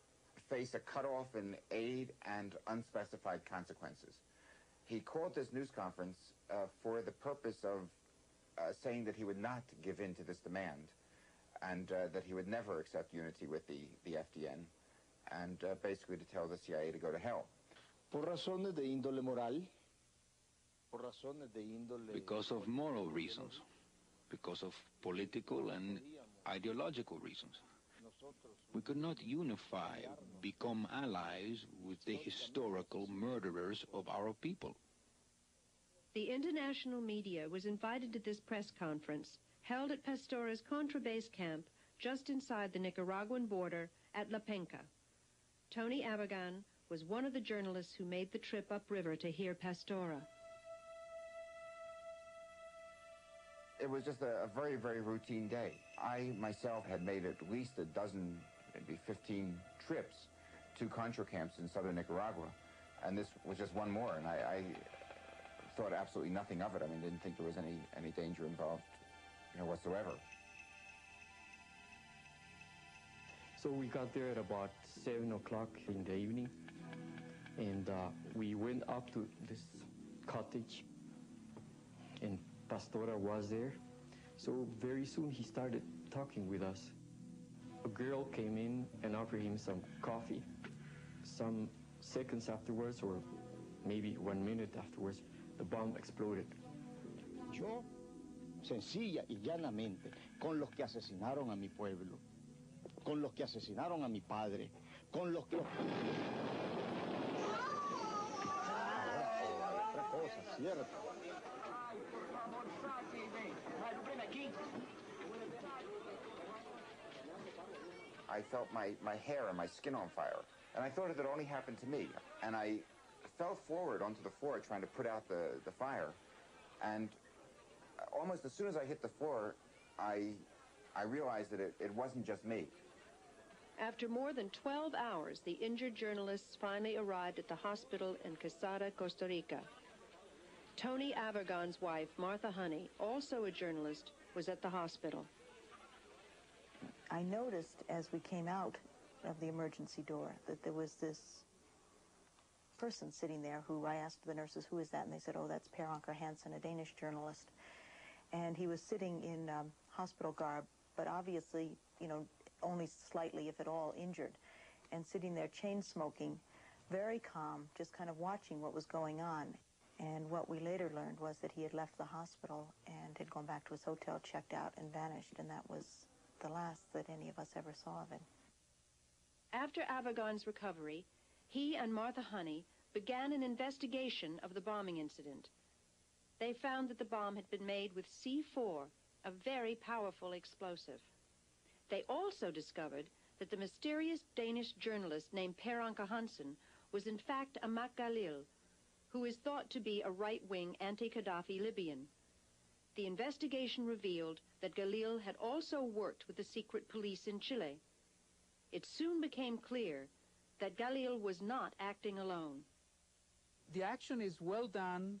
face a cutoff in aid and unspecified consequences. He called this news conference for the purpose of saying that he would not give in to this demand and that he would never accept unity with the FDN, and basically to tell the CIA to go to hell. Because of moral reasons, because of political and ideological reasons. We could not unify, become allies with the historical murderers of our people. The international media was invited to this press conference held at Pastora's Contra base camp just inside the Nicaraguan border at La Penca. Tony Abergan was one of the journalists who made the trip upriver to hear Pastora. It was just a very, very routine day. I myself had made at least a dozen, maybe 15 trips to Contra camps in southern Nicaragua, and this was just one more, and I thought absolutely nothing of it. I mean, didn't think there was any danger involved, whatsoever. So we got there at about 7 o'clock in the evening, and we went up to this cottage, and Pastora was there. So very soon he started talking with us. A girl came in and offered him some coffee. Some seconds afterwards, or maybe 1 minute afterwards, the bomb exploded. Yo, sencilla y llanamente, con los que asesinaron a mi pueblo, con los que asesinaron a mi padre, con los que... Otra cosa, cierto. I felt my hair and my skin on fire, and I thought it had only happened to me. And I fell forward onto the floor trying to put out the fire, and almost as soon as I hit the floor, I realized that it wasn't just me. After more than 12 hours, the injured journalists finally arrived at the hospital in Quesada, Costa Rica. Tony Avergon's wife, Martha Honey, also a journalist, was at the hospital. I noticed as we came out of the emergency door that there was this person sitting there who I asked the nurses, who is that? And they said, oh, that's Per Anker Hansen, a Danish journalist. And he was sitting in hospital garb, but obviously, you know, only slightly, if at all, injured, and sitting there chain smoking, very calm, just kind of watching what was going on. And what we later learned was that he had left the hospital and had gone back to his hotel, checked out, and vanished, and that was the last that any of us ever saw of him. After Avergon's recovery, he and Martha Honey began an investigation of the bombing incident. They found that the bomb had been made with C4, a very powerful explosive. They also discovered that the mysterious Danish journalist named Per Anker Hansen was in fact Ahmad Galil, who is thought to be a right-wing anti-Gaddafi Libyan. The investigation revealed that Galil had also worked with the secret police in Chile. It soon became clear that Galil was not acting alone. The action is well done,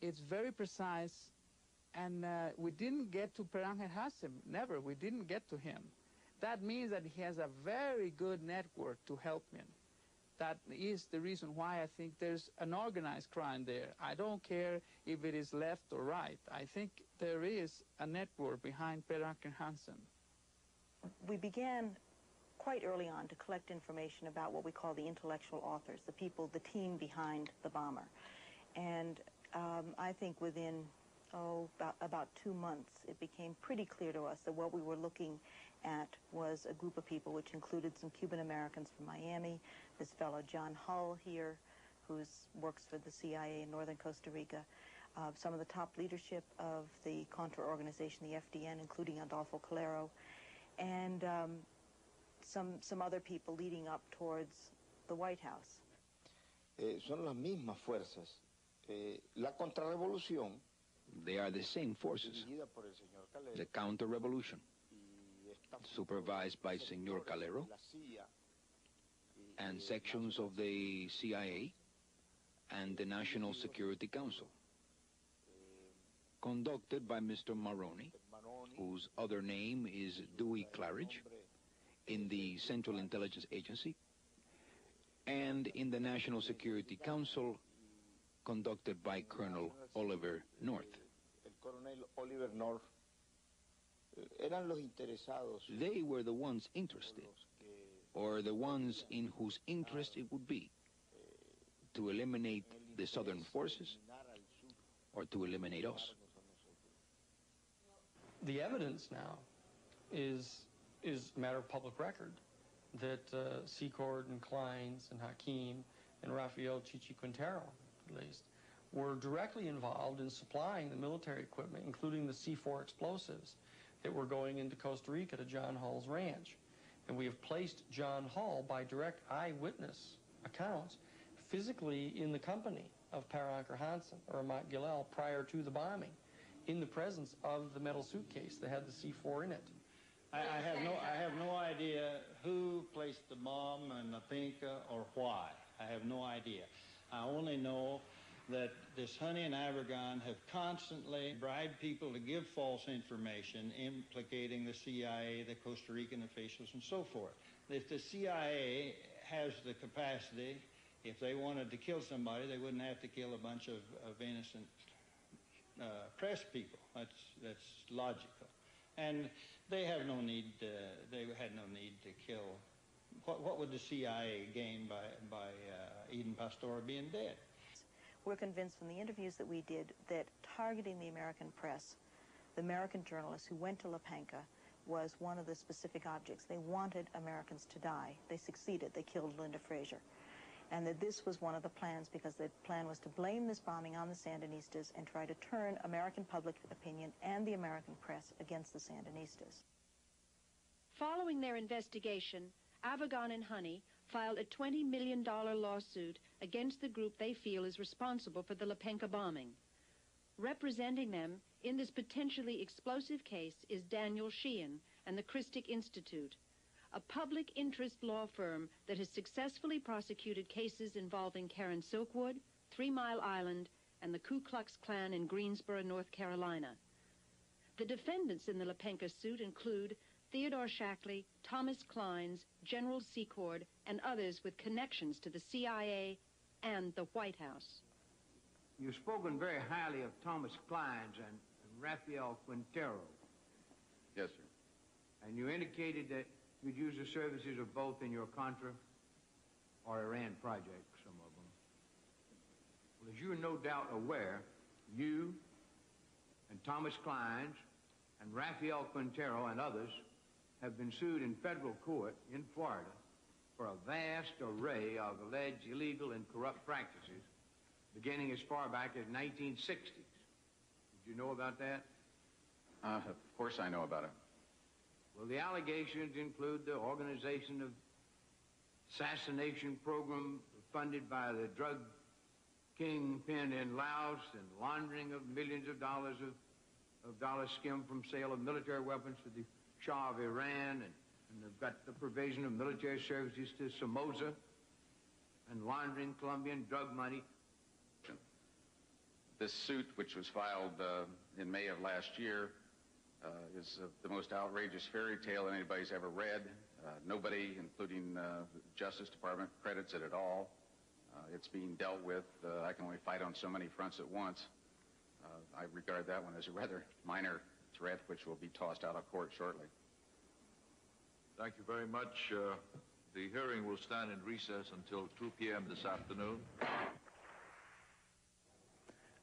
it's very precise, and we didn't get to Per Anker Hansen, never, we didn't get to him. That means that he has a very good network to help him. That is the reason why I think there's an organized crime there. I don't care if it is left or right. I think there is a network behind Per Anker Hansen. We began quite early on to collect information about what we call the intellectual authors, the people, the team behind the bomber. And I think within, about 2 months, it became pretty clear to us that what we were looking at was a group of people which included some Cuban Americans from Miami, this fellow John Hull here, who works for the CIA in northern Costa Rica, some of the top leadership of the Contra organization, the FDN, including Adolfo Calero, and some other people leading up towards the White House. Son las mismas fuerzas. La contrarrevolución. They are the same forces. The counter-revolution, supervised by Senor Calero, and sections of the CIA and the National Security Council, conducted by Mr. Maroney, whose other name is Dewey Claridge, in the Central Intelligence Agency, and in the National Security Council, conducted by Colonel Oliver North. They were the ones interested, or the ones in whose interest it would be, to eliminate the Southern forces or to eliminate us. The evidence now is a matter of public record that Secord and Kleins and Hakim and Rafael Chichi Quintero, at least, were directly involved in supplying the military equipment, including the C4 explosives that were going into Costa Rica to John Hull's ranch. And we have placed John Hull, by direct eyewitness accounts, physically in the company of Per Anker Hansen or Ahmad Galil prior to the bombing, in the presence of the metal suitcase that had the C4 in it. I have no idea who placed the bomb in La Pinca or why. I have no idea. I only know that this Honey and Avergon have constantly bribed people to give false information implicating the CIA, the Costa Rican officials, and so forth. If the CIA has the capacity, if they wanted to kill somebody, they wouldn't have to kill a bunch of innocent press people. That's logical. And they have no need, they had no need to kill. What would the CIA gain by Eden Pastor being dead? We're convinced from the interviews that we did that targeting the American press, the American journalists who went to La Pinca, was one of the specific objects. They wanted Americans to die. They succeeded. They killed Linda Frazier. And that this was one of the plans, because the plan was to blame this bombing on the Sandinistas and try to turn American public opinion and the American press against the Sandinistas. Following their investigation, Avergon and Honey filed a $20 million lawsuit against the group they feel is responsible for the La Pinca bombing. Representing them in this potentially explosive case is Daniel Sheehan and the Christic Institute, a public interest law firm that has successfully prosecuted cases involving Karen Silkwood, 3 Mile Island, and the Ku Klux Klan in Greensboro, North Carolina. The defendants in the Lepenka suit include Theodore Shackley, Thomas Clines, General Secord, and others with connections to the CIA and the White House. You've spoken very highly of Thomas Clines and Rafael Quintero. Yes, sir. And you indicated that you'd use the services of both in your Contra or Iran project, some of them. Well, as you're no doubt aware, you and Thomas Clines and Rafael Quintero and others have been sued in federal court in Florida for a vast array of alleged illegal and corrupt practices beginning as far back as 1960s. Did you know about that? Of course I know about it. Well, the allegations include the organization of assassination program funded by the drug kingpin in Laos and laundering of millions of dollars skimmed from sale of military weapons to the Shah of Iran, and they've got the provision of military services to Somoza and laundering Colombian drug money. This suit, which was filed in May of last year, is the most outrageous fairy tale anybody's ever read. Nobody, including the Justice Department, credits it at all. It's being dealt with. I can only fight on so many fronts at once. I regard that one as a rather minor threat, which will be tossed out of court shortly. Thank you very much. The hearing will stand in recess until 2 p.m. this afternoon.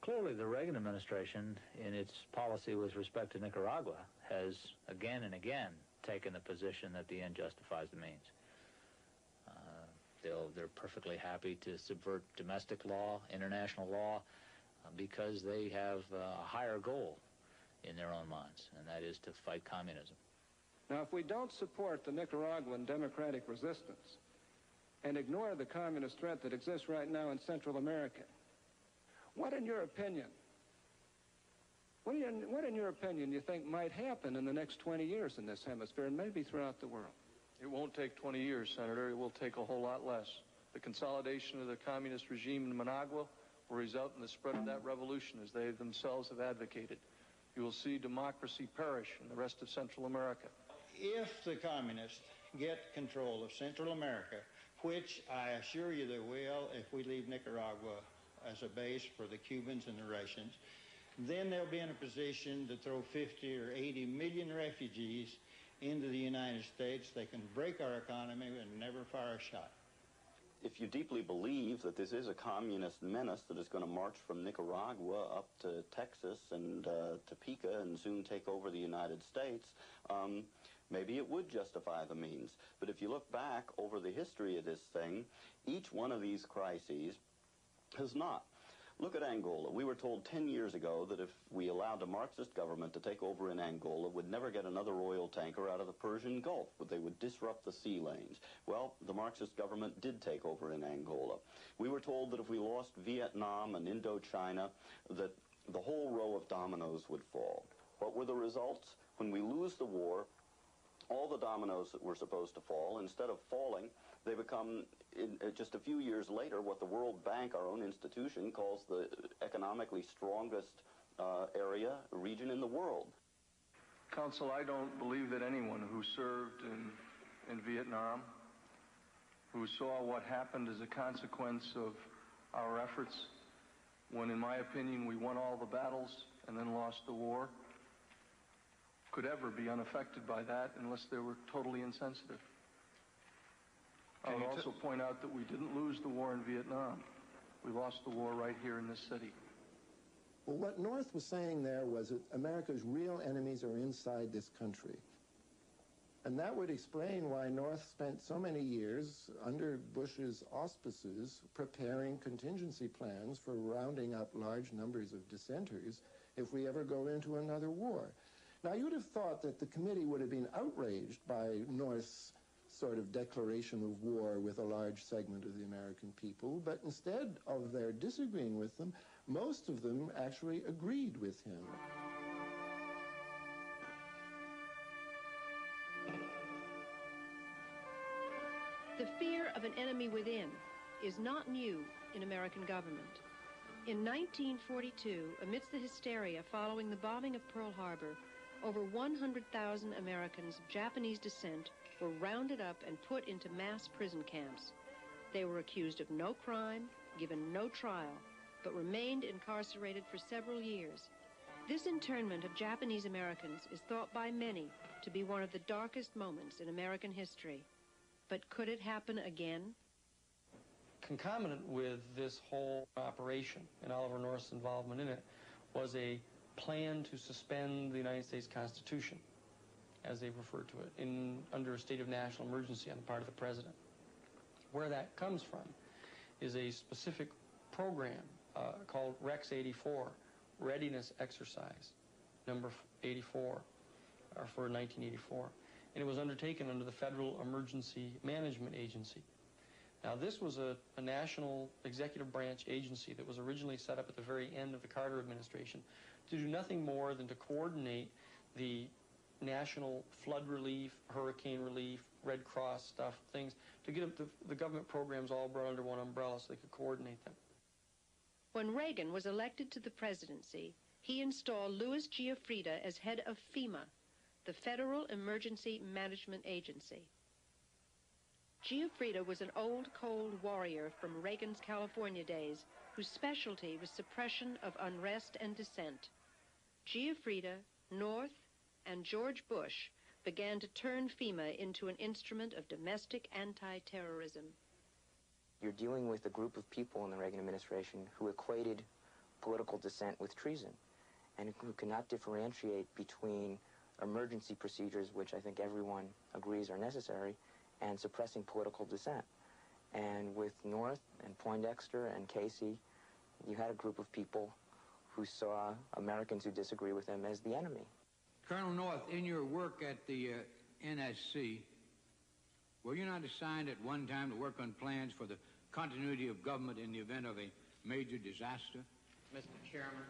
Clearly, the Reagan administration, in its policy with respect to Nicaragua, has again and again taken the position that the end justifies the means. They're perfectly happy to subvert domestic law, international law, because they have a higher goal in their own minds, and that is to fight communism. Now, if we don't support the Nicaraguan democratic resistance and ignore the communist threat that exists right now in Central America, what in your opinion you think might happen in the next 20 years in this hemisphere and maybe throughout the world? It won't take 20 years, Senator. It will take a whole lot less. The consolidation of the communist regime in Managua will result in the spread of that revolution as they themselves have advocated. You will see democracy perish in the rest of Central America. If the communists get control of Central America, which I assure you they will if we leave Nicaragua as a base for the Cubans and the Russians, then they'll be in a position to throw 50 or 80 million refugees into the United States. They can break our economy and never fire a shot. If you deeply believe that this is a communist menace that is going to march from Nicaragua up to Texas and Topeka and soon take over the United States, maybe it would justify the means. But if you look back over the history of this thing, each one of these crises has not. Look at Angola. We were told 10 years ago that if we allowed the Marxist government to take over in Angola, we'd never get another oil tanker out of the Persian Gulf, but they would disrupt the sea lanes. Well, the Marxist government did take over in Angola. We were told that if we lost Vietnam and Indochina, that the whole row of dominoes would fall. What were the results? When we lose the war, all the dominoes that were supposed to fall, instead of falling, they become, just a few years later, what the World Bank, our own institution, calls the economically strongest region in the world. Counsel, I don't believe that anyone who served in Vietnam, who saw what happened as a consequence of our efforts, when in my opinion we won all the battles and then lost the war, could ever be unaffected by that unless they were totally insensitive. I would also point out that we didn't lose the war in Vietnam. We lost the war right here in this city. Well, what North was saying there was that America's real enemies are inside this country. And that would explain why North spent so many years under Bush's auspices preparing contingency plans for rounding up large numbers of dissenters if we ever go into another war. Now, you'd have thought that the committee would have been outraged by North's sort of declaration of war with a large segment of the American people, but instead of their disagreeing with them, most of them actually agreed with him. The fear of an enemy within is not new in American government. In 1942, amidst the hysteria following the bombing of Pearl Harbor, over 100,000 Americans of Japanese descent were rounded up and put into mass prison camps. They were accused of no crime, given no trial, but remained incarcerated for several years. This internment of Japanese Americans is thought by many to be one of the darkest moments in American history. But could it happen again? Concomitant with this whole operation and Oliver North's involvement in it was a plan to suspend the United States Constitution, as they've referred to it, under a state of national emergency on the part of the president. Where that comes from is a specific program called Rex 84, Readiness Exercise, number 84, or for 1984. And it was undertaken under the Federal Emergency Management Agency. Now, this was a national executive branch agency that was originally set up at the very end of the Carter administration to do nothing more than to coordinate the national flood relief, hurricane relief, Red Cross stuff, things, to get the government programs all brought under one umbrella so they could coordinate them. When Reagan was elected to the presidency, he installed Louis Giuffrida as head of FEMA, the Federal Emergency Management Agency. Giuffrida was an old, cold warrior from Reagan's California days whose specialty was suppression of unrest and dissent. Giuffrida, North, and George Bush began to turn FEMA into an instrument of domestic anti-terrorism. You're dealing with a group of people in the Reagan administration who equated political dissent with treason and who cannot differentiate between emergency procedures, which I think everyone agrees are necessary, and suppressing political dissent. And with North and Poindexter and Casey, you had a group of people who saw Americans who disagree with them as the enemy. Colonel North, in your work at the NSC, were you not assigned at one time to work on plans for the continuity of government in the event of a major disaster? Mr. Chairman.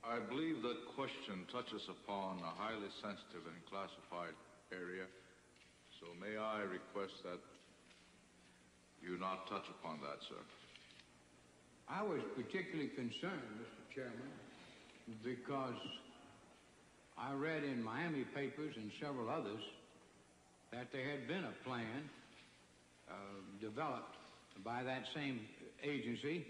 I believe the question touches upon a highly sensitive and classified area, so may I request that you not touch upon that, sir? I was particularly concerned, Mr. Chairman, because I read in Miami papers and several others that there had been a plan developed by that same agency,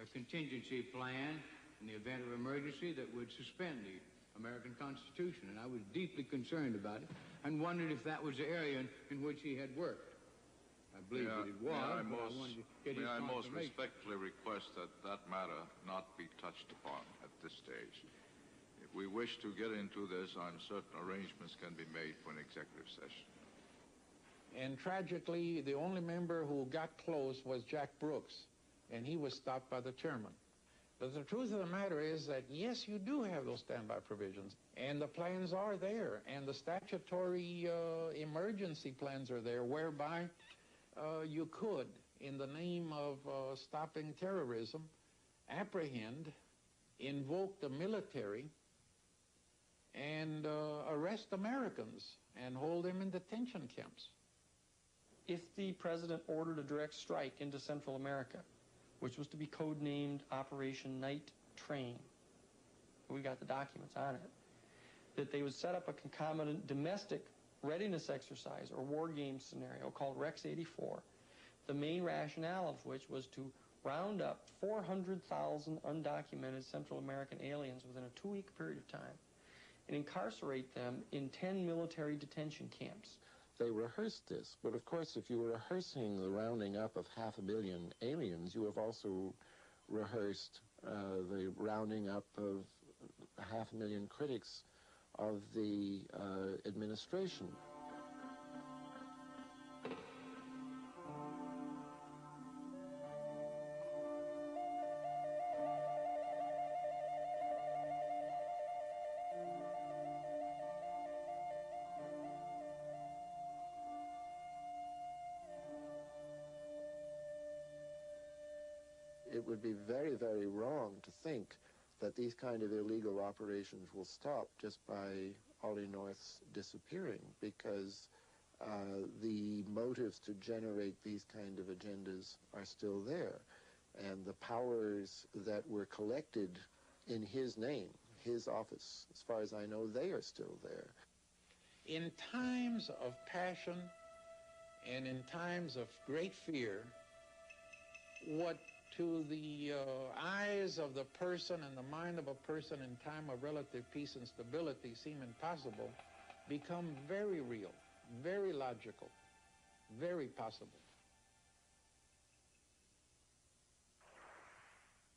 a contingency plan in the event of emergency that would suspend the American Constitution. And I was deeply concerned about it and wondered if that was the area in which he had worked. I believe that it was, but I wanted to get his May I most confirmation. respectfully request that that matter not be touched upon at this stage. If we wish to get into this, I'm certain arrangements can be made for an executive session. And tragically, the only member who got close was Jack Brooks, and he was stopped by the chairman. But the truth of the matter is that, yes, you do have those standby provisions, and the plans are there, and the statutory emergency plans are there, whereby you could, in the name of stopping terrorism, apprehend, invoke the military, and arrest Americans and hold them in detention camps. If the president ordered a direct strike into Central America, which was to be codenamed Operation Night Train, we got the documents on it, that they would set up a concomitant domestic readiness exercise or war game scenario called Rex 84, the main rationale of which was to round up 400,000 undocumented Central American aliens within a 2-week period of time and incarcerate them in 10 military detention camps. They rehearsed this, but of course if you were rehearsing the rounding up of 500 million aliens, you have also rehearsed the rounding up of 500,000 critics of the administration. It would be very, very wrong to think that these kind of illegal operations will stop just by Ollie North's disappearing, because the motives to generate these kind of agendas are still there. And the powers that were collected in his name, his office, as far as I know, they are still there. In times of passion and in times of great fear, what to the eyes of the person and the mind of a person in time of relative peace and stability seem impossible, become very real, very logical, very possible.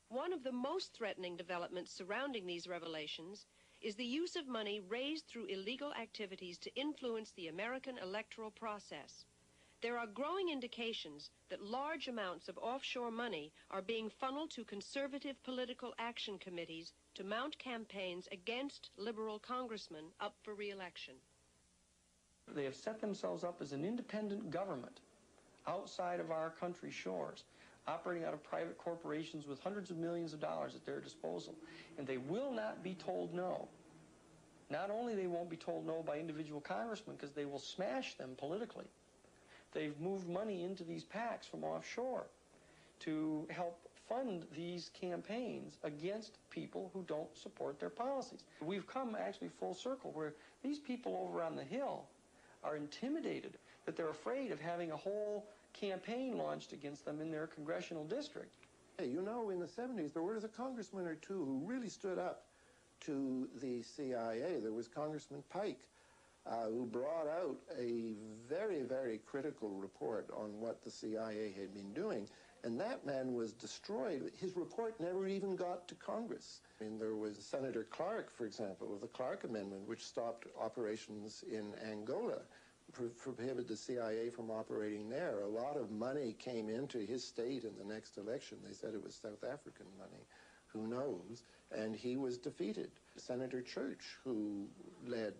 One of the most threatening developments surrounding these revelations is the use of money raised through illegal activities to influence the American electoral process. There are growing indications that large amounts of offshore money are being funneled to conservative political action committees to mount campaigns against liberal congressmen up for re-election. They have set themselves up as an independent government outside of our country's shores, operating out of private corporations with hundreds of millions of dollars at their disposal. And they will not be told no. Not only they won't be told no by individual congressmen, because they will smash them politically. They've moved money into these PACs from offshore to help fund these campaigns against people who don't support their policies. We've come actually full circle where these people over on the Hill are intimidated, that they're afraid of having a whole campaign launched against them in their congressional district. Hey, you know, in the 70s, there was a congressman or two who really stood up to the CIA. There was Congressman Pike, who brought out a very, very critical report on what the CIA had been doing. And that man was destroyed. His report never even got to Congress. I mean, there was Senator Clark, for example, with the Clark Amendment, which stopped operations in Angola, prohibited the CIA from operating there. A lot of money came into his state in the next election. They said it was South African money. Who knows? And he was defeated. Senator Church, who led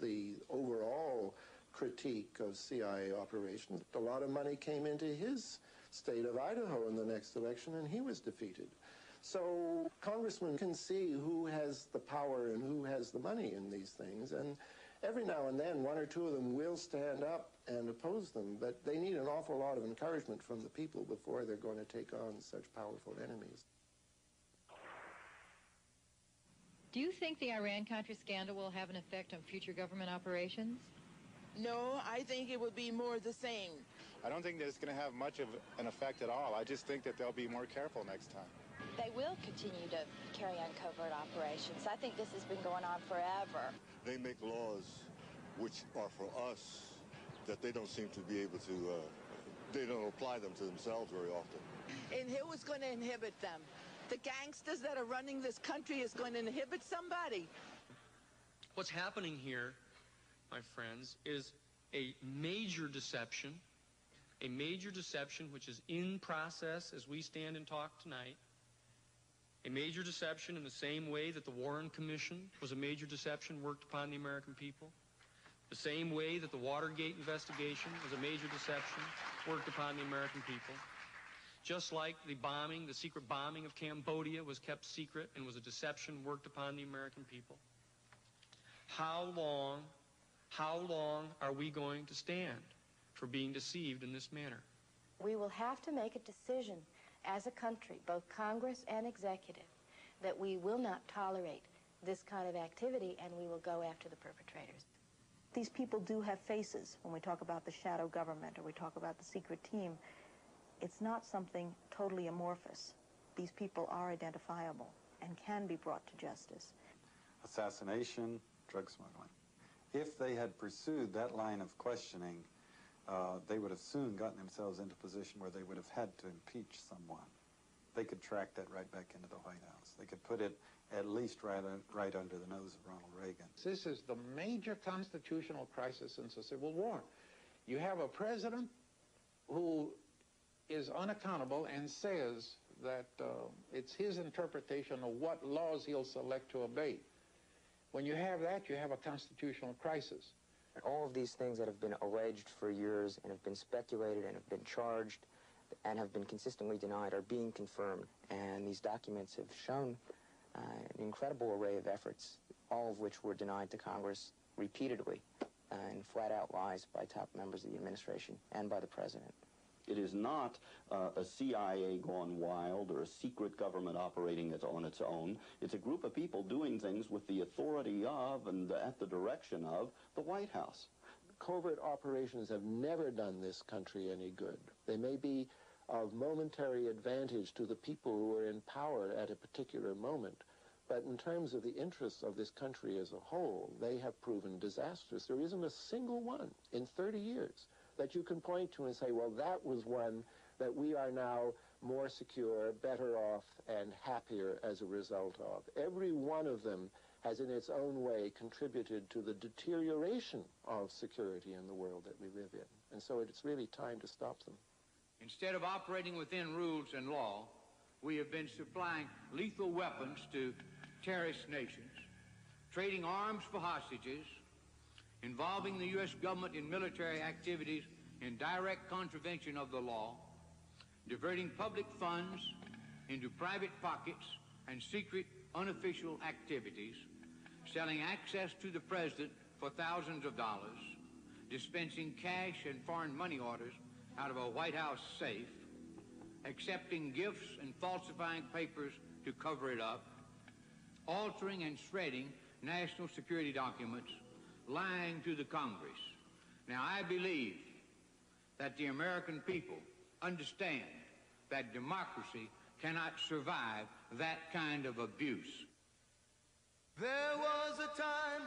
the overall critique of CIA operations, a lot of money came into his state of Idaho in the next election, and he was defeated. So congressmen can see who has the power and who has the money in these things, and every now and then one or two of them will stand up and oppose them, but they need an awful lot of encouragement from the people before they're going to take on such powerful enemies. Do you think the Iran-Contra scandal will have an effect on future government operations? No, I think it would be more the same. I don't think that it's going to have much of an effect at all. I just think that they'll be more careful next time. They will continue to carry on covert operations. I think this has been going on forever. They make laws which are for us that they don't seem to be able to, they don't apply them to themselves very often. And who is going to inhibit them? The gangsters that are running this country is going to inhibit somebody. What's happening here, my friends, is a major deception which is in process as we stand and talk tonight, a major deception in the same way that the Warren Commission was a major deception worked upon the American people, the same way that the Watergate investigation was a major deception worked upon the American people. Just like the bombing, the secret bombing of Cambodia was kept secret and was a deception worked upon the American people. How long are we going to stand for being deceived in this manner? We will have to make a decision as a country, both Congress and executive, that we will not tolerate this kind of activity and we will go after the perpetrators. These people do have faces when we talk about the shadow government or we talk about the secret team. It's not something totally amorphous. These people are identifiable and can be brought to justice. Assassination, drug smuggling. If they had pursued that line of questioning, they would have soon gotten themselves into a position where they would have had to impeach someone. They could track that right back into the White House. They could put it at least right under the nose of Ronald Reagan. This is the major constitutional crisis since the Civil War. You have a president who is unaccountable and says that it's his interpretation of what laws he'll select to obey. When you have that, you have a constitutional crisis. All of these things that have been alleged for years and have been speculated and have been charged and have been consistently denied are being confirmed. And these documents have shown an incredible array of efforts, all of which were denied to Congress repeatedly and flat-out lies by top members of the administration and by the President. It is not a CIA gone wild or a secret government operating on its own. It's a group of people doing things with the authority of and at the direction of the White House. Covert operations have never done this country any good. They may be of momentary advantage to the people who are in power at a particular moment, but in terms of the interests of this country as a whole, they have proven disastrous. There isn't a single one in 30 years that you can point to and say, well, that was one that we are now more secure, better off, and happier as a result of. Every one of them has in its own way contributed to the deterioration of security in the world that we live in. And so it's really time to stop them. Instead of operating within rules and law, we have been supplying lethal weapons to terrorist nations, trading arms for hostages, involving the U.S. government in military activities in direct contravention of the law, diverting public funds into private pockets and secret unofficial activities, selling access to the president for thousands of dollars, dispensing cash and foreign money orders out of a White House safe, accepting gifts and falsifying papers to cover it up, altering and shredding national security documents, lying to the Congress. Now, I believe that the American people understand that democracy cannot survive that kind of abuse. There was a time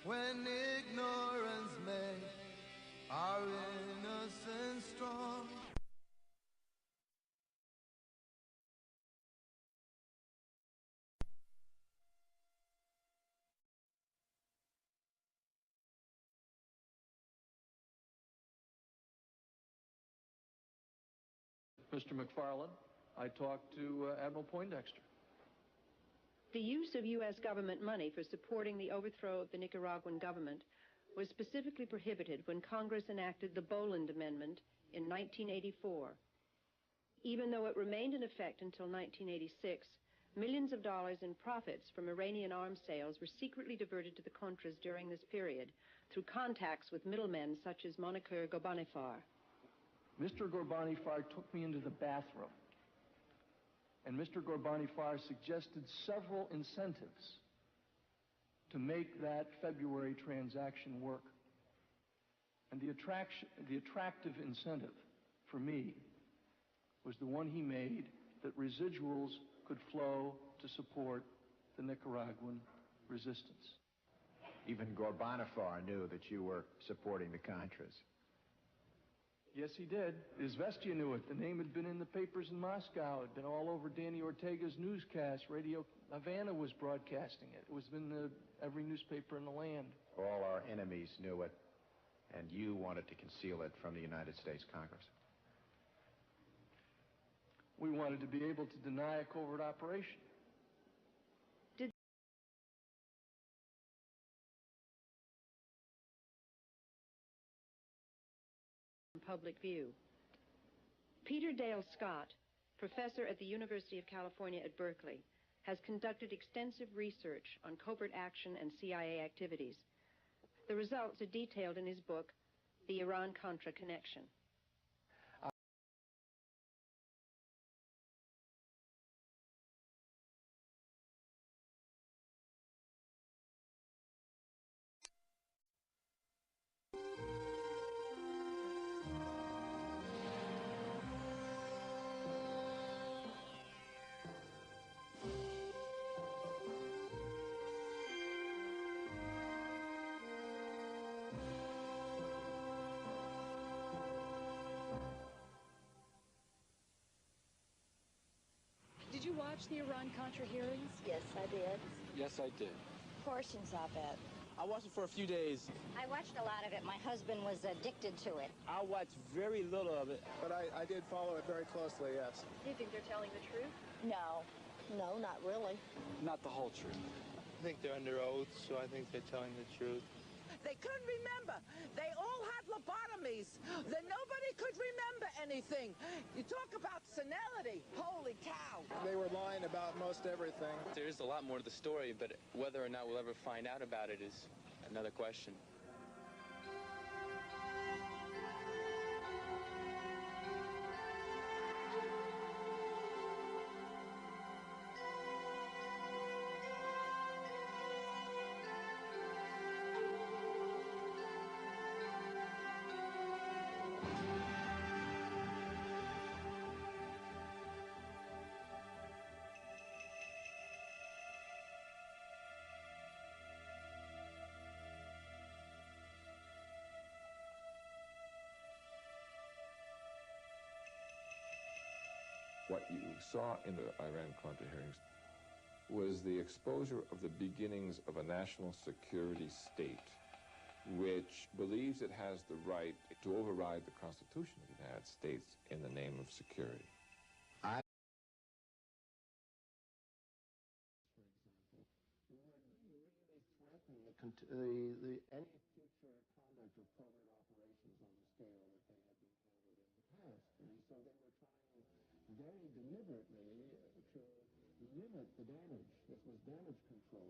when ignorance made our innocence strong. Mr. McFarland, I talked to Admiral Poindexter. The use of U.S. government money for supporting the overthrow of the Nicaraguan government was specifically prohibited when Congress enacted the Boland Amendment in 1984. Even though it remained in effect until 1986, millions of dollars in profits from Iranian arms sales were secretly diverted to the Contras during this period through contacts with middlemen such as Moniker Ghorbanifar. Mr. Ghorbanifar took me into the bathroom, and Mr. Ghorbanifar suggested several incentives to make that February transaction work. And the attractive incentive for me was the one he made, that residuals could flow to support the Nicaraguan resistance. Even Ghorbanifar knew that you were supporting the Contras. Yes, he did. Izvestia knew it. The name had been in the papers in Moscow. It had been all over Danny Ortega's newscast. Radio Havana was broadcasting it. It was in every newspaper in the land. All our enemies knew it, and you wanted to conceal it from the United States Congress. We wanted to be able to deny a covert operation. Public view. Peter Dale Scott, professor at the University of California at Berkeley, has conducted extensive research on covert action and CIA activities. The results are detailed in his book, The Iran-Contra Connection. Did you watch the Iran-Contra hearings? Yes, I did. Yes, I did. Portions of it. I watched it for a few days. I watched a lot of it. My husband was addicted to it. I watched very little of it. But I did follow it very closely, yes. Do you think they're telling the truth? No. No, not really. Not the whole truth. I think they're under oath, so I think they're telling the truth. They couldn't remember. They all had lobotomies. Nobody could remember anything. You talk about senility. Holy cow. They were lying about most everything. There is a lot more to the story, but whether or not we'll ever find out about it is another question. What you saw in the Iran-Contra hearings was the exposure of the beginnings of a national security state which believes it has the right to override the Constitution of the United States in the name of security. Any future conduct of covert operations on the scale that they had been handled in the past. And so they were trying very deliberately to limit the damage. This was damage control.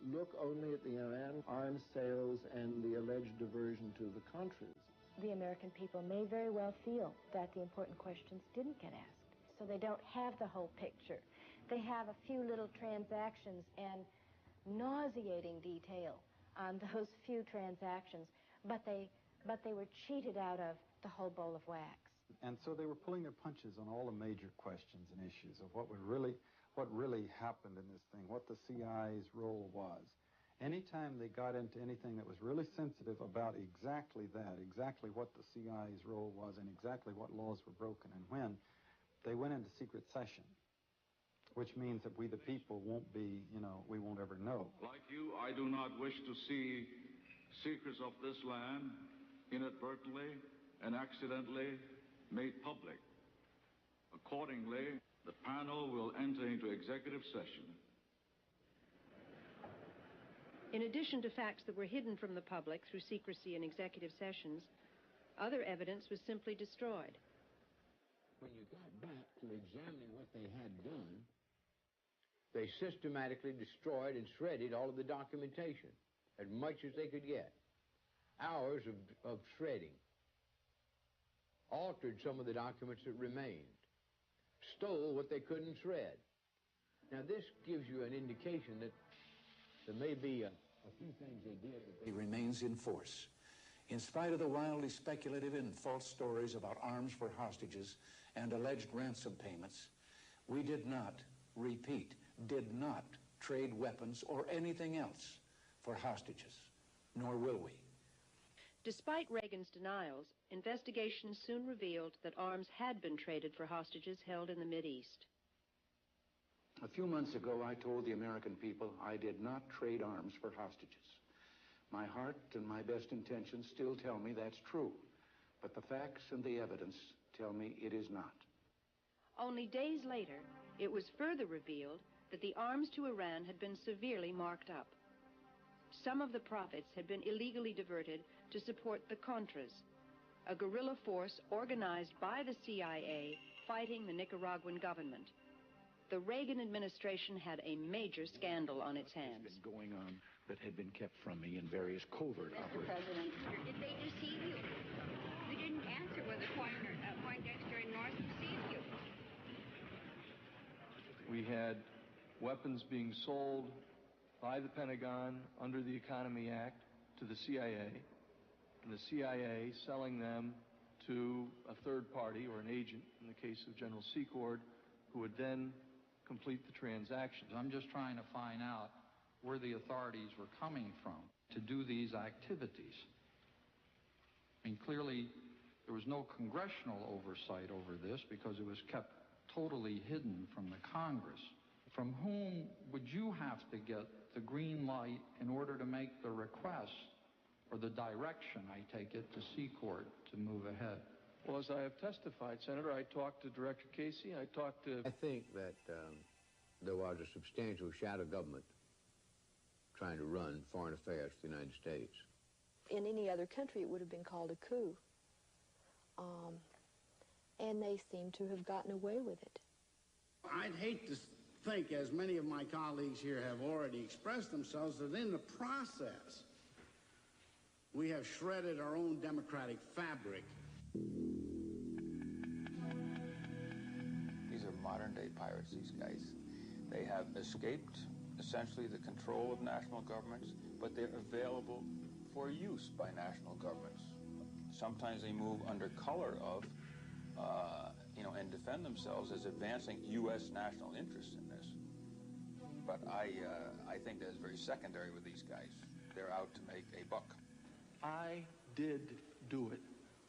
Look only at the Iran arms sales and the alleged diversion to the Contras. The American people may very well feel that the important questions didn't get asked. So they don't have the whole picture. They have a few little transactions and nauseating detail on those few transactions, but they were cheated out of the whole bowl of wax. And so they were pulling their punches on all the major questions and issues of what really happened in this thing, what the CIA's role was. Anytime they got into anything that was really sensitive about exactly that, exactly what the CIA's role was and exactly what laws were broken and when, they went into secret session, which means that we, the people, won't be, we won't ever know. Like you, I do not wish to see secrets of this land inadvertently and accidentally made public. Accordingly, the panel will enter into executive session. In addition to facts that were hidden from the public through secrecy in executive sessions, other evidence was simply destroyed. When you got back to examining what they had done, they systematically destroyed and shredded all of the documentation, as much as they could get. Hours of shredding. Altered some of the documents that remained. Stole what they couldn't shred. Now this gives you an indication that there may be a few things they did. It remains in force. In spite of the wildly speculative and false stories about arms for hostages and alleged ransom payments, we did not trade weapons or anything else for hostages, nor will we. Despite Reagan's denials, investigations soon revealed that arms had been traded for hostages held in the Mideast. A few months ago, I told the American people I did not trade arms for hostages. My heart and my best intentions still tell me that's true, but the facts and the evidence tell me it is not. Only days later, it was further revealed that the arms to Iran had been severely marked up. Some of the profits had been illegally diverted to support the Contras, a guerrilla force organized by the CIA fighting the Nicaraguan government. The Reagan administration had a major scandal on its hands. Been going on that had been kept from me in various covert operations. Mr. President, did they deceive you? You didn't answer whether Poindexter and North deceived you. We had weapons being sold by the Pentagon under the Economy Act to the CIA, and the CIA selling them to a third party or an agent, in the case of General Secord, who would then complete the transactions. I'm just trying to find out where the authorities were coming from to do these activities. I mean, clearly, there was no congressional oversight over this because it was kept totally hidden from the Congress. From whom would you have to get the green light in order to make the request or the direction, I take it, to Secord to move ahead? Well, as I have testified, Senator, I talked to Director Casey, I think that there was a substantial shadow government trying to run foreign affairs for the United States. in any other country, it would have been called a coup. And they seem to have gotten away with it. I'd hate to think, as many of my colleagues here have already expressed themselves, that in the process, we have shredded our own democratic fabric. These are modern-day pirates, these guys. They have escaped, essentially, the control of national governments, but they're available for use by national governments. Sometimes they move under color of, and defend themselves as advancing U.S. national interests in this. But I think that's very secondary with these guys. They're out to make a buck. I did do it.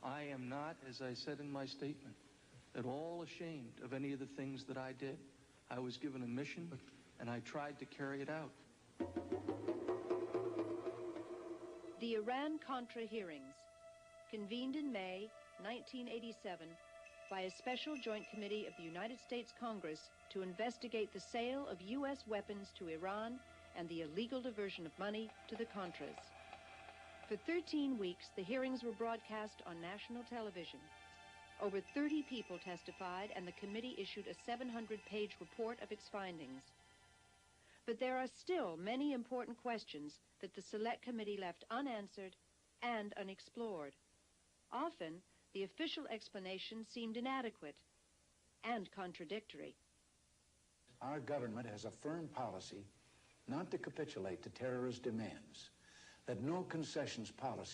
I am not, as I said in my statement, at all ashamed of any of the things that I did. I was given a mission, and I tried to carry it out. The Iran-Contra hearings, convened in May 1987 by a special joint committee of the United States Congress to investigate the sale of U.S. weapons to Iran and the illegal diversion of money to the Contras. For 13 weeks, the hearings were broadcast on national television. Over 30 people testified, and the committee issued a 700-page report of its findings. But there are still many important questions that the Select Committee left unanswered and unexplored. Often, the official explanation seemed inadequate and contradictory. Our government has a firm policy not to capitulate to terrorist demands, that no concessions policy